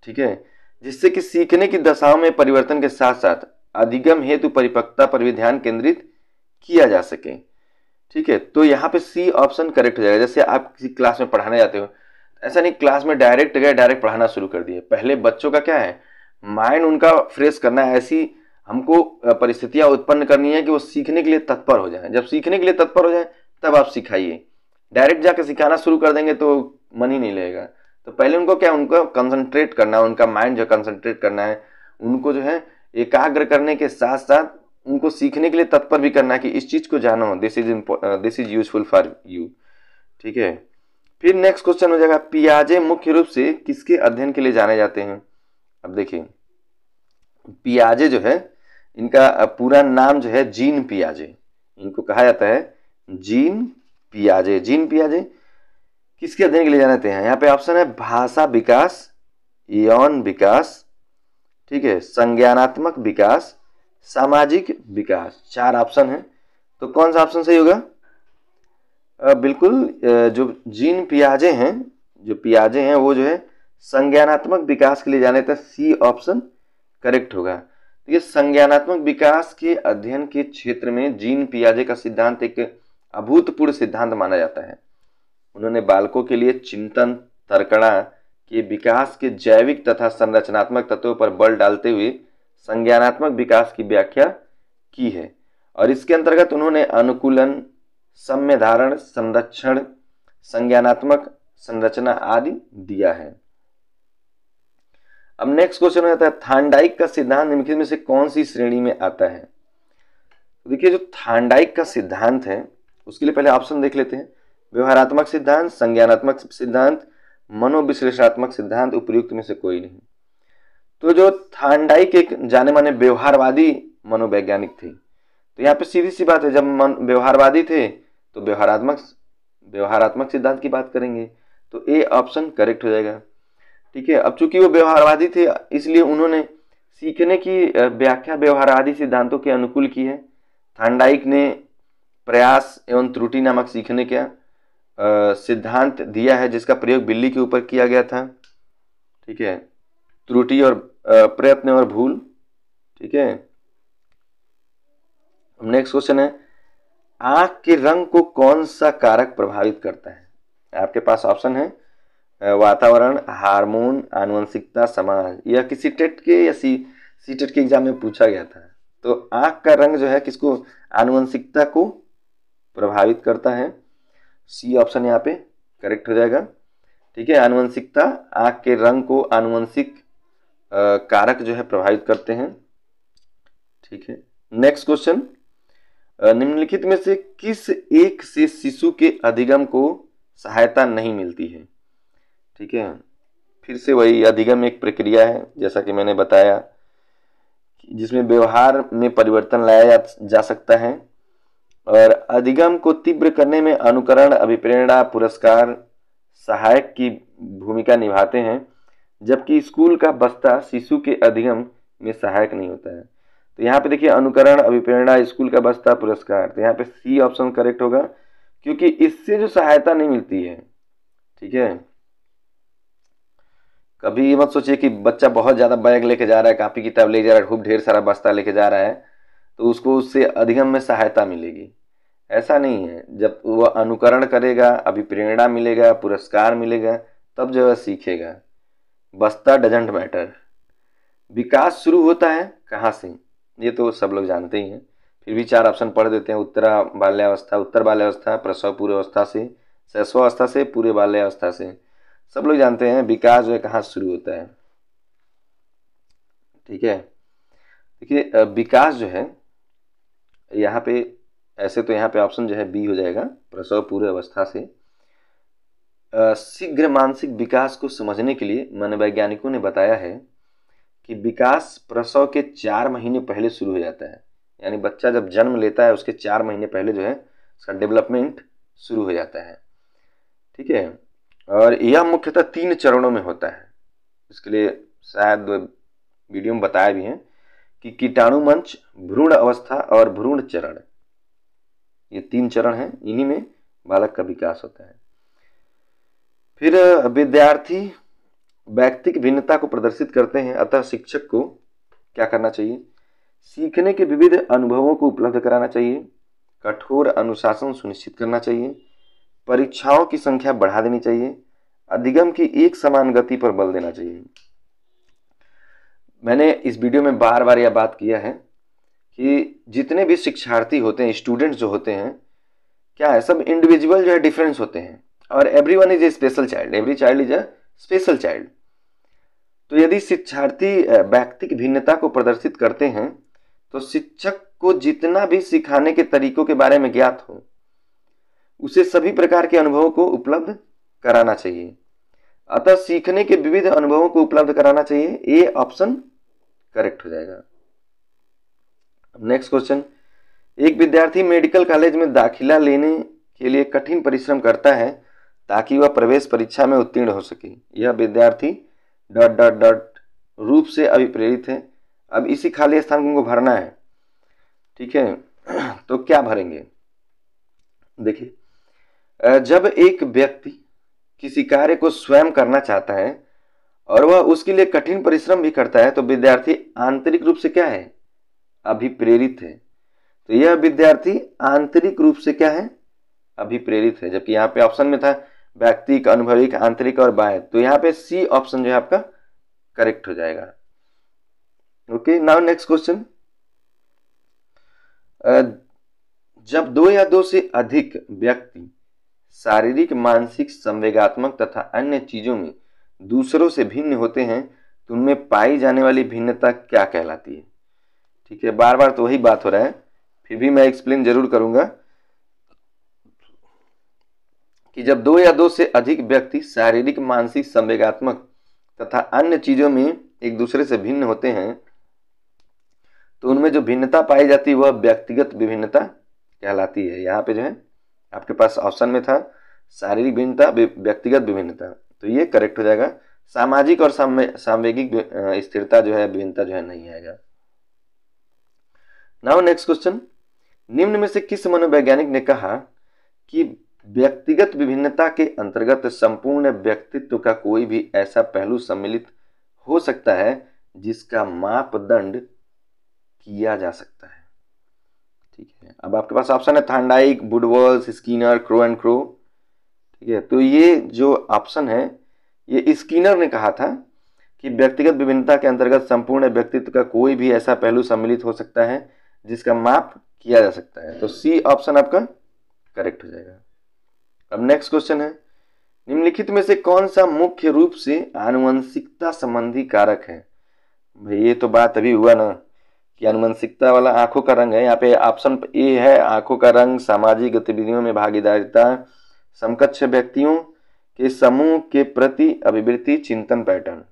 ठीक है, जिससे कि सीखने की दशाओं में परिवर्तन के साथ साथ अधिगम हेतु परिपक्वता पर भी ध्यान केंद्रित किया जा सके। ठीक है, तो यहाँ पे सी ऑप्शन करेक्ट हो जाएगा। जैसे आप किसी क्लास में पढ़ाने जाते हो, ऐसा नहीं क्लास में डायरेक्ट गए डायरेक्ट पढ़ाना शुरू कर दिए। पहले बच्चों का क्या है, माइंड उनका फ्रेश करना है, ऐसी हमको परिस्थितियां उत्पन्न करनी है कि वो सीखने के लिए तत्पर हो जाए। जब सीखने के लिए तत्पर हो जाए तब आप सिखाइए। डायरेक्ट जाकर सिखाना शुरू कर देंगे तो मन ही नहीं लगेगा। तो पहले उनको क्या, उनको कंसंट्रेट करना है, उनका माइंड जो कंसंट्रेट करना है, उनको जो है एकाग्र करने के साथ साथ उनको सीखने के लिए तत्पर भी करना है कि इस चीज को जानो, this is useful for you. ठीक है, फिर नेक्स्ट क्वेश्चन हो जाएगा, पियाजे मुख्य रूप से किसके अध्ययन के लिए जाने जाते हैं। अब देखिए, पियाजे जो है, इनका पूरा नाम जो है जीन पियाजे, इनको कहा जाता है जीन पियाजे। जीन पियाजे किसके अध्ययन के लिए जाने जाते हैं। यहाँ पे ऑप्शन है भाषा विकास, यौन विकास, ठीक है, संज्ञानात्मक विकास, सामाजिक विकास। 4 ऑप्शन है, तो कौन सा ऑप्शन सही होगा। बिल्कुल, जो जीन पियाजे हैं, जो पियाजे हैं वो जो है संज्ञानात्मक विकास के लिए जाने थे। सी ऑप्शन करेक्ट होगा। तो ये संज्ञानात्मक विकास के अध्ययन के क्षेत्र में जीन पियाजे का सिद्धांत एक अभूतपूर्व सिद्धांत माना जाता है। उन्होंने बालकों के लिए चिंतन, तर्कणा के विकास के जैविक तथा संरचनात्मक तत्वों पर बल डालते हुए संज्ञानात्मक विकास की व्याख्या की है, और इसके अंतर्गत उन्होंने अनुकूलन, सम्य धारण, संरक्षण, संज्ञानात्मक संरचना आदि दिया है। अब नेक्स्ट क्वेश्चन हो जाता है, थार्नडाइक का सिद्धांत निम्नलिखित में से कौन सी श्रेणी में आता है। देखिए, जो थार्नडाइक का सिद्धांत है उसके लिए पहले ऑप्शन देख लेते हैं। व्यवहारात्मक सिद्धांत, संज्ञानात्मक सिद्धांत, मनोविश्लेषणात्मक सिद्धांत, उपयुक्त में से कोई नहीं। तो जो थार्नडाइक एक जाने माने व्यवहारवादी मनोवैज्ञानिक थे। तो यहाँ पे सीधी सी बात है, जब व्यवहारवादी थे तो व्यवहारात्मक सिद्धांत की बात करेंगे, तो ए ऑप्शन करेक्ट हो जाएगा। ठीक है, अब चूंकि वो व्यवहारवादी थे इसलिए उन्होंने सीखने की व्याख्या व्यवहारवादी सिद्धांतों के अनुकूल की है। थार्नडाइक ने प्रयास एवं त्रुटि नामक सीखने का सिद्धांत दिया है, जिसका प्रयोग बिल्ली के ऊपर किया गया था। ठीक है, त्रुटि और प्रयत्न और भूल। ठीक है, नेक्स्ट क्वेश्चन है, आंख के रंग को कौन सा कारक प्रभावित करता है। आपके पास ऑप्शन है वातावरण, हार्मोन, आनुवंशिकता, समाज। यह किसी टेट के या सी टेट के एग्जाम में पूछा गया था। तो आंख का रंग जो है किसको, आनुवंशिकता को प्रभावित करता है। सी ऑप्शन यहाँ पे करेक्ट हो जाएगा। ठीक है, आनुवंशिकता आंख के रंग को आनुवंशिक कारक जो है प्रभावित करते हैं। ठीक है, नेक्स्ट क्वेश्चन, निम्नलिखित में से किस एक से शिशु के अधिगम को सहायता नहीं मिलती है। ठीक है, फिर से वही अधिगम एक प्रक्रिया है जैसा कि मैंने बताया, जिसमें व्यवहार में परिवर्तन लाया जा सकता है, और अधिगम को तीव्र करने में अनुकरण, अभिप्रेरणा, पुरस्कार सहायक की भूमिका निभाते हैं, जबकि स्कूल का बस्ता शिशु के अधिगम में सहायक नहीं होता है। तो यहाँ पे देखिए, अनुकरण, अभिप्रेरणा, स्कूल का बस्ता, पुरस्कार। तो यहाँ पे सी ऑप्शन करेक्ट होगा, क्योंकि इससे जो सहायता नहीं मिलती है। ठीक है, कभी ये मत सोचिए कि बच्चा बहुत ज्यादा बैग लेके जा रहा है, कापी किताब लेके जा रहा है, खूब ढेर सारा बस्ता लेके जा रहा है तो उसको उससे अधिगम में सहायता मिलेगी। ऐसा नहीं है, जब वह अनुकरण करेगा, अभिप्रेरणा मिलेगा, पुरस्कार मिलेगा, तब जो है सीखेगा। बस्ता डजंट मैटर। विकास शुरू होता है कहाँ से, ये तो सब लोग जानते ही हैं, फिर भी 4 ऑप्शन पढ़ देते हैं। उत्तर बाल्यावस्था, प्रसव पूर्वावस्था से, शैशवावस्था से, पूरे बाल्यावस्था से। सब लोग जानते हैं विकास जो है कहाँ शुरू होता है। ठीक है, देखिए विकास जो है यहाँ पे, ऐसे तो यहाँ पे ऑप्शन जो है बी हो जाएगा, प्रसव पूर्व अवस्था से। शीघ्र मानसिक विकास को समझने के लिए मनोवैज्ञानिकों ने बताया है कि विकास प्रसव के 4 महीने पहले शुरू हो जाता है। यानी बच्चा जब जन्म लेता है उसके 4 महीने पहले जो है उसका डेवलपमेंट शुरू हो जाता है। ठीक है, और यह मुख्यतः 3 चरणों में होता है। इसके लिए शायद वीडियो में बताया भी है कि कीटाणु मंच, भ्रूण अवस्था और भ्रूण चरण, ये 3 चरण हैं, इन्हीं में बालक का विकास होता है। फिर विद्यार्थी व्यक्तिक भिन्नता को प्रदर्शित करते हैं, अतः शिक्षक को क्या करना चाहिए? सीखने के विविध अनुभवों को उपलब्ध कराना चाहिए, कठोर अनुशासन सुनिश्चित करना चाहिए, परीक्षाओं की संख्या बढ़ा देनी चाहिए, अधिगम की एक समान गति पर बल देना चाहिए। मैंने इस वीडियो में बार बार यह बात किया है कि जितने भी शिक्षार्थी होते हैं, स्टूडेंट्स जो होते हैं, क्या है, सब इंडिविजुअल जो है डिफरेंस होते हैं, और everyone is a special child, every child is a special child. तो यदि शिक्षार्थी व्यक्तिक भिन्नता को प्रदर्शित करते हैं तो शिक्षक को जितना भी सिखाने के तरीकों के बारे में ज्ञात हो, उसे सभी प्रकार के अनुभवों को उपलब्ध कराना चाहिए। अतः सीखने के विविध अनुभवों को उपलब्ध कराना चाहिए, ये ऑप्शन करेक्ट हो जाएगा। नेक्स्ट क्वेश्चन, एक विद्यार्थी मेडिकल कॉलेज में दाखिला लेने के लिए कठिन परिश्रम करता है ताकि वह प्रवेश परीक्षा में उत्तीर्ण हो सके। यह विद्यार्थी ... रूप से अभिप्रेरित है। अब इसी खाली स्थान को भरना है, ठीक है। तो क्या भरेंगे? देखिए, जब एक व्यक्ति किसी कार्य को स्वयं करना चाहता है और वह उसके लिए कठिन परिश्रम भी करता है तो विद्यार्थी आंतरिक रूप से क्या है? अभिप्रेरित है। तो यह विद्यार्थी आंतरिक रूप से क्या है? अभिप्रेरित है। जबकि यहाँ पे ऑप्शन में था व्यक्तिक, अनुभविक, आंतरिक और बाह्य, तो यहाँ पे सी ऑप्शन जो है आपका करेक्ट हो जाएगा। ओके, नाउ नेक्स्ट क्वेश्चन, जब 2 या 2 से अधिक व्यक्ति शारीरिक, मानसिक, संवेगात्मक तथा अन्य चीजों में दूसरों से भिन्न होते हैं तो उनमें पाई जाने वाली भिन्नता क्या कहलाती है? ठीक है, बार बार तो वही बात हो रहा है, फिर भी मैं एक्सप्लेन जरूर करूंगा कि जब 2 या 2 से अधिक व्यक्ति शारीरिक, मानसिक, संवेगात्मक तथा अन्य चीजों में एक दूसरे से भिन्न होते हैं तो उनमें जो भिन्नता पाई जाती है वह व्यक्तिगत विभिन्नता कहलाती है। यहाँ पे जो है आपके पास ऑप्शन में था शारीरिक भिन्नता, व्यक्तिगत विभिन्नता, तो ये करेक्ट हो जाएगा। सामाजिक और सांवेगिक स्थिरता जो है, विभिन्नता जो है नहीं आएगा। नाउ नेक्स्ट क्वेश्चन, निम्न में से किस मनोवैज्ञानिक ने कहा कि व्यक्तिगत विभिन्नता के अंतर्गत संपूर्ण व्यक्तित्व का कोई भी ऐसा पहलू सम्मिलित हो सकता है जिसका मापदंड किया जा सकता है? ठीक है, अब आपके पास ऑप्शन है Thorndike, Woodworth, Skinner, Crow and Crow. ठीक है, तो ये जो ऑप्शन है ये स्किनर ने कहा था कि व्यक्तिगत विभिन्नता के अंतर्गत संपूर्ण व्यक्तित्व का कोई भी ऐसा पहलू सम्मिलित हो सकता है जिसका माप किया जा सकता है। तो सी ऑप्शन आपका करेक्ट हो जाएगा। अब नेक्स्ट क्वेश्चन है, निम्नलिखित में से कौन सा मुख्य रूप से आनुवंशिकता संबंधी कारक है? भाई ये तो बात अभी हुआ ना कि आनुवंशिकता वाला आंखों का रंग है। यहाँ पे ऑप्शन ए है आंखों का रंग, सामाजिक गतिविधियों में भागीदारिता, समकक्ष व्यक्तियों के समूह के प्रति अभिवृत्ति, चिंतन पैटर्न।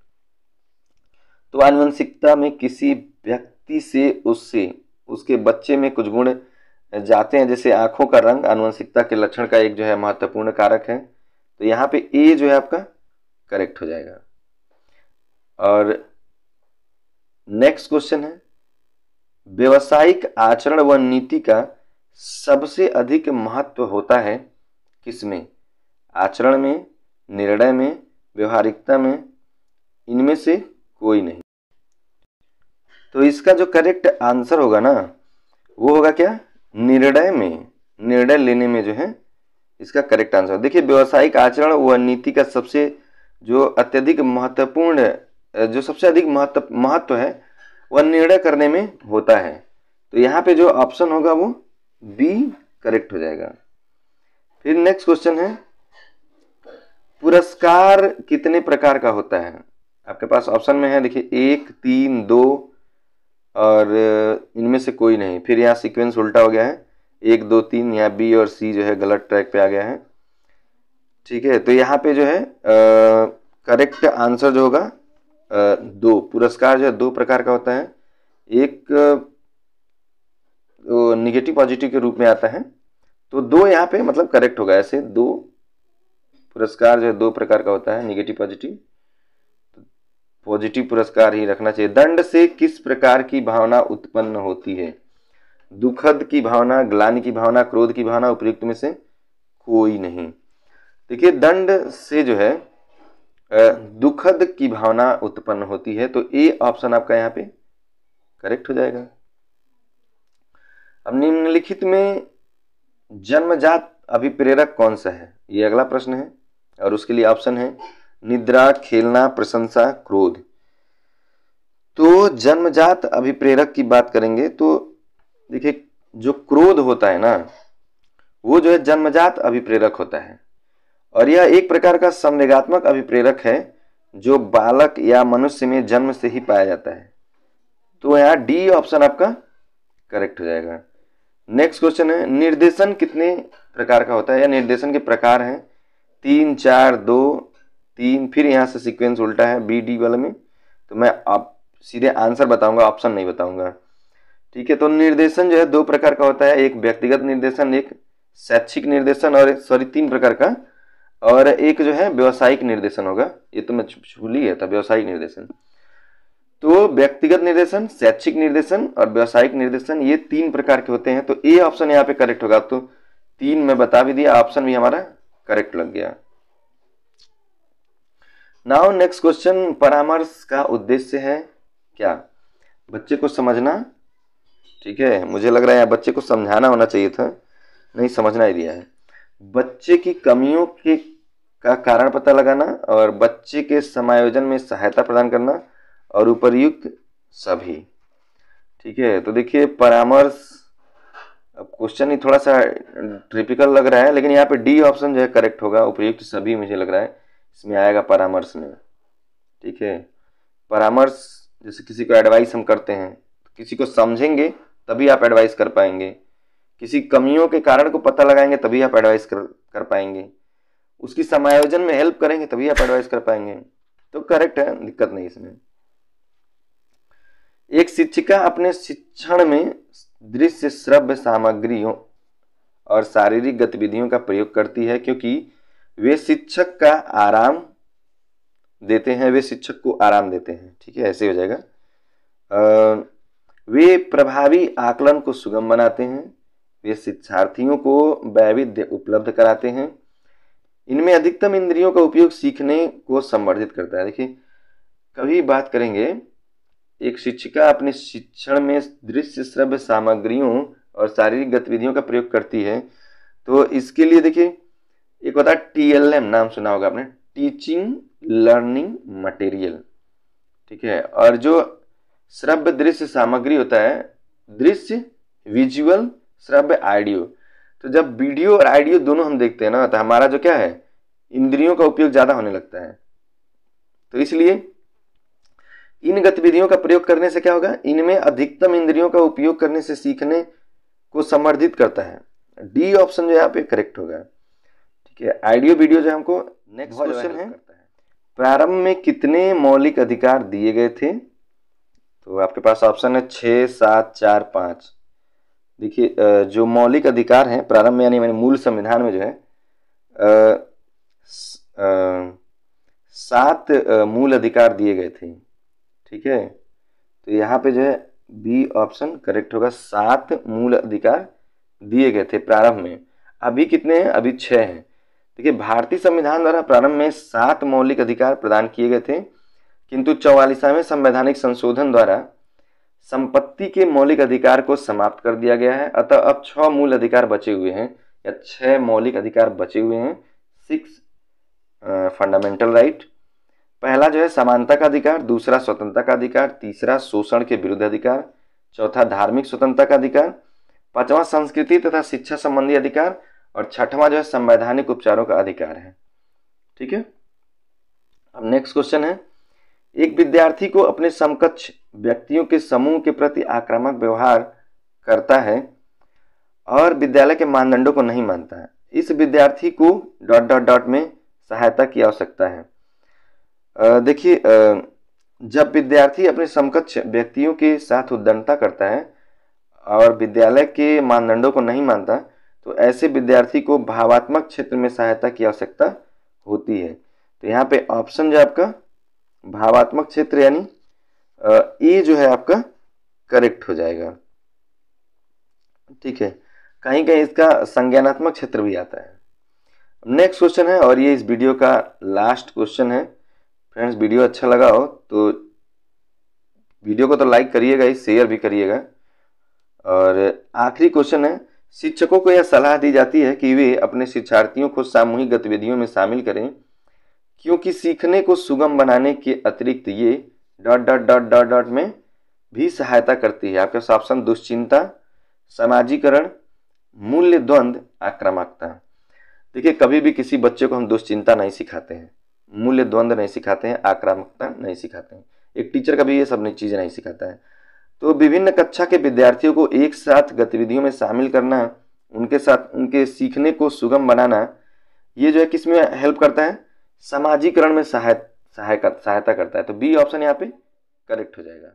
तो आनुवंशिकता में किसी व्यक्ति से उसके बच्चे में कुछ गुण जाते हैं, जैसे आंखों का रंग आनुवंशिकता के लक्षण का एक जो है महत्वपूर्ण कारक है। तो यहाँ पे ए जो है आपका करेक्ट हो जाएगा। और नेक्स्ट क्वेश्चन है, व्यवसायिक आचरण व नीति का सबसे अधिक महत्व होता है किसमें? आचरण में, निर्णय में, व्यवहारिकता में, इनमें से कोई नहीं। तो इसका जो करेक्ट आंसर होगा ना वो होगा क्या? निर्णय में, निर्णय लेने में जो है इसका करेक्ट आंसर। देखिए, व्यवसायिक आचरण व नीति का सबसे जो अत्यधिक महत्वपूर्ण, जो सबसे अधिक महत्व है वह निर्णय करने में होता है। तो यहाँ पे जो ऑप्शन होगा वो बी करेक्ट हो जाएगा। फिर नेक्स्ट क्वेश्चन है, पुरस्कार कितने प्रकार का होता है? आपके पास ऑप्शन में है, देखिए 1, 3, 2 और इनमें से कोई नहीं। फिर यहाँ सीक्वेंस उल्टा हो गया है, 1, 2, 3, यहाँ बी और सी जो है गलत ट्रैक पे आ गया है। ठीक है, तो यहाँ पे जो है करेक्ट आंसर जो होगा 2। पुरस्कार जो है 2 प्रकार का होता है, एक निगेटिव पॉजिटिव के रूप में आता है, तो 2 यहाँ पे मतलब करेक्ट होगा। ऐसे 2 पुरस्कार जो है 2 प्रकार का होता है, निगेटिव पॉजिटिव। पॉजिटिव पुरस्कार ही रखना चाहिए। दंड से किस प्रकार की भावना उत्पन्न होती है? दुखद की भावना, ग्लानि की भावना, क्रोध की भावना, उपयुक्त में से कोई नहीं। देखिए दंड से जो है दुखद की भावना उत्पन्न होती है, तो ए ऑप्शन आपका यहाँ पे करेक्ट हो जाएगा। अब निम्नलिखित में जन्मजात अभिप्रेरक कौन सा है? ये अगला प्रश्न है और उसके लिए ऑप्शन है निद्रा, खेलना, प्रशंसा, क्रोध। तो जन्मजात अभिप्रेरक की बात करेंगे तो देखिए जो क्रोध होता है ना, वो जो है जन्मजात अभिप्रेरक होता है और यह एक प्रकार का संवेगात्मक अभिप्रेरक है जो बालक या मनुष्य में जन्म से ही पाया जाता है। तो यहाँ डी ऑप्शन आपका करेक्ट हो जाएगा। नेक्स्ट क्वेश्चन है निर्देशन कितने प्रकार का होता है? या निर्देशन के प्रकार हैं 3, 4, 2, 3, फिर यहाँ से सीक्वेंस उल्टा है बी डी वाले में। तो मैं आप सीधे आंसर बताऊंगा, ऑप्शन नहीं बताऊंगा, ठीक है। तो निर्देशन जो है 2 प्रकार का होता है, एक व्यक्तिगत निर्देशन, एक शैक्षिक निर्देशन, और 3 प्रकार का, और एक जो है व्यवसायिक निर्देशन होगा। ये तो मैं भूल ही गया था, व्यवसायिक निर्देशन। तो व्यक्तिगत निर्देशन, शैक्षिक निर्देशन और व्यवसायिक निर्देशन, ये 3 प्रकार के होते हैं। तो ए ऑप्शन यहाँ पे करेक्ट होगा। तो 3 मैं बता भी दिया, ऑप्शन भी हमारा करेक्ट लग गया। नाउ नेक्स्ट क्वेश्चन, परामर्श का उद्देश्य है क्या? बच्चे को समझना, ठीक है। मुझे लग रहा है बच्चे को समझाना होना चाहिए था, नहीं समझना ही दिया है। बच्चे की कमियों के का कारण पता लगाना और बच्चे के समायोजन में सहायता प्रदान करना और उपर्युक्त सभी, ठीक है। तो देखिए परामर्श, अब क्वेश्चन ही थोड़ा सा टिपिकल लग रहा है, लेकिन यहाँ पे डी ऑप्शन जो है करेक्ट होगा, उपर्युक्त सभी मुझे लग रहा है इसमें आएगा परामर्श में, ठीक है। परामर्श जैसे किसी को एडवाइस हम करते हैं, तो किसी को समझेंगे तभी आप एडवाइस कर पाएंगे, किसी कमियों के कारण को पता लगाएंगे तभी आप एडवाइस कर पाएंगे, उसकी समायोजन में हेल्प करेंगे तभी आप एडवाइस कर पाएंगे। तो करेक्ट है, दिक्कत नहीं इसमें। एक शिक्षिका अपने शिक्षण में दृश्य श्रव्य सामग्रियों और शारीरिक गतिविधियों का प्रयोग करती है क्योंकि वे शिक्षक का आराम देते हैं, वे शिक्षक को आराम देते हैं, ठीक है, ऐसे हो जाएगा। वे प्रभावी आकलन को सुगम बनाते हैं, वे शिक्षार्थियों को वैविध्य उपलब्ध कराते हैं, इनमें अधिकतम इंद्रियों का उपयोग सीखने को संवर्धित करता है। देखिए कभी बात करेंगे, एक शिक्षिका अपने शिक्षण में दृश्य श्रव्य सामग्रियों और शारीरिक गतिविधियों का प्रयोग करती है, तो इसके लिए देखिए एक होता है TLM, नाम सुना होगा आपने, टीचिंग लर्निंग मटेरियल, ठीक है। और जो श्रव्य दृश्य सामग्री होता है, दृश्य विजुअल, श्रव्य ऑडियो, तो जब वीडियो और ऑडियो दोनों हम देखते हैं ना, तो हमारा जो क्या है इंद्रियों का उपयोग ज्यादा होने लगता है। तो इसलिए इन गतिविधियों का प्रयोग करने से क्या होगा, इनमें अधिकतम इंद्रियों का उपयोग करने से सीखने को संवर्धित करता है। डी ऑप्शन जो यहाँ पे करेक्ट होगा, ठीक है। ऑडियो वीडियो जो हमको, नेक्स्ट क्वेश्चन है प्रारंभ में कितने मौलिक अधिकार दिए गए थे? तो आपके पास ऑप्शन है 6, 7, 4, 5। देखिए जो मौलिक अधिकार हैं प्रारंभ में, यानी मैंने मूल संविधान में जो है 7 मूल अधिकार दिए गए थे, ठीक है। तो यहाँ पे जो है बी ऑप्शन करेक्ट होगा, 7 मूल अधिकार दिए गए थे प्रारंभ में। अभी कितने हैं? अभी 6 हैं। देखिए भारतीय संविधान द्वारा प्रारंभ में 7 मौलिक अधिकार प्रदान किए गए थे, किंतु 44वें संवैधानिक संशोधन द्वारा संपत्ति के मौलिक अधिकार को समाप्त कर दिया गया है। अतः अब 6 मूल अधिकार बचे हुए हैं, या 6 मौलिक अधिकार बचे हुए हैं, 6 फंडामेंटल राइट। पहला जो है समानता का अधिकार, दूसरा स्वतंत्रता का अधिकार, तीसरा शोषण के विरुद्ध अधिकार, चौथा धार्मिक स्वतंत्रता का अधिकार, पांचवा संस्कृति तथा शिक्षा संबंधी अधिकार, और छठवां जो है संवैधानिक उपचारों का अधिकार है, ठीक है। अब नेक्स्ट क्वेश्चन है, एक विद्यार्थी को अपने समकक्ष व्यक्तियों के समूह के प्रति आक्रामक व्यवहार करता है और विद्यालय के मानदंडों को नहीं मानता है, इस विद्यार्थी को ... में सहायता की आवश्यकता है। देखिए जब विद्यार्थी अपने समकक्ष व्यक्तियों के साथ उद्दंडता करता है और विद्यालय के मानदंडों को नहीं मानता, तो ऐसे विद्यार्थी को भावात्मक क्षेत्र में सहायता की आवश्यकता होती है। तो यहाँ पे ऑप्शन जो आपका भावात्मक क्षेत्र यानी ए जो है आपका करेक्ट हो जाएगा। ठीक है, कहीं कहीं इसका संज्ञानात्मक क्षेत्र भी आता है। नेक्स्ट क्वेश्चन है और ये इस वीडियो का लास्ट क्वेश्चन है। फ्रेंड्स, वीडियो अच्छा लगा हो तो वीडियो को तो लाइक करिएगा ही, शेयर भी करिएगा। और आखिरी क्वेश्चन है, शिक्षकों को यह सलाह दी जाती है कि वे अपने शिक्षार्थियों को सामूहिक गतिविधियों में शामिल करें क्योंकि सीखने को सुगम बनाने के अतिरिक्त ये dot dot dot dot dot में भी सहायता करती है। आपका ऑप्शन दुश्चिंता, सामाजिकरण, मूल्य द्वंद्व, आक्रामकता। देखिए, कभी भी किसी बच्चे को हम दुश्चिंता नहीं सिखाते हैं, मूल्य द्वंद्व नहीं सिखाते हैं, आक्रामकता नहीं सिखाते हैं। एक टीचर कभी ये सब चीज़ें नहीं सिखाता है। तो विभिन्न कक्षा के विद्यार्थियों को एक साथ गतिविधियों में शामिल करना, उनके साथ उनके सीखने को सुगम बनाना, ये जो है किस में हेल्प करता है? समाजीकरण में सहायता करता है। तो बी ऑप्शन यहाँ पे करेक्ट हो जाएगा।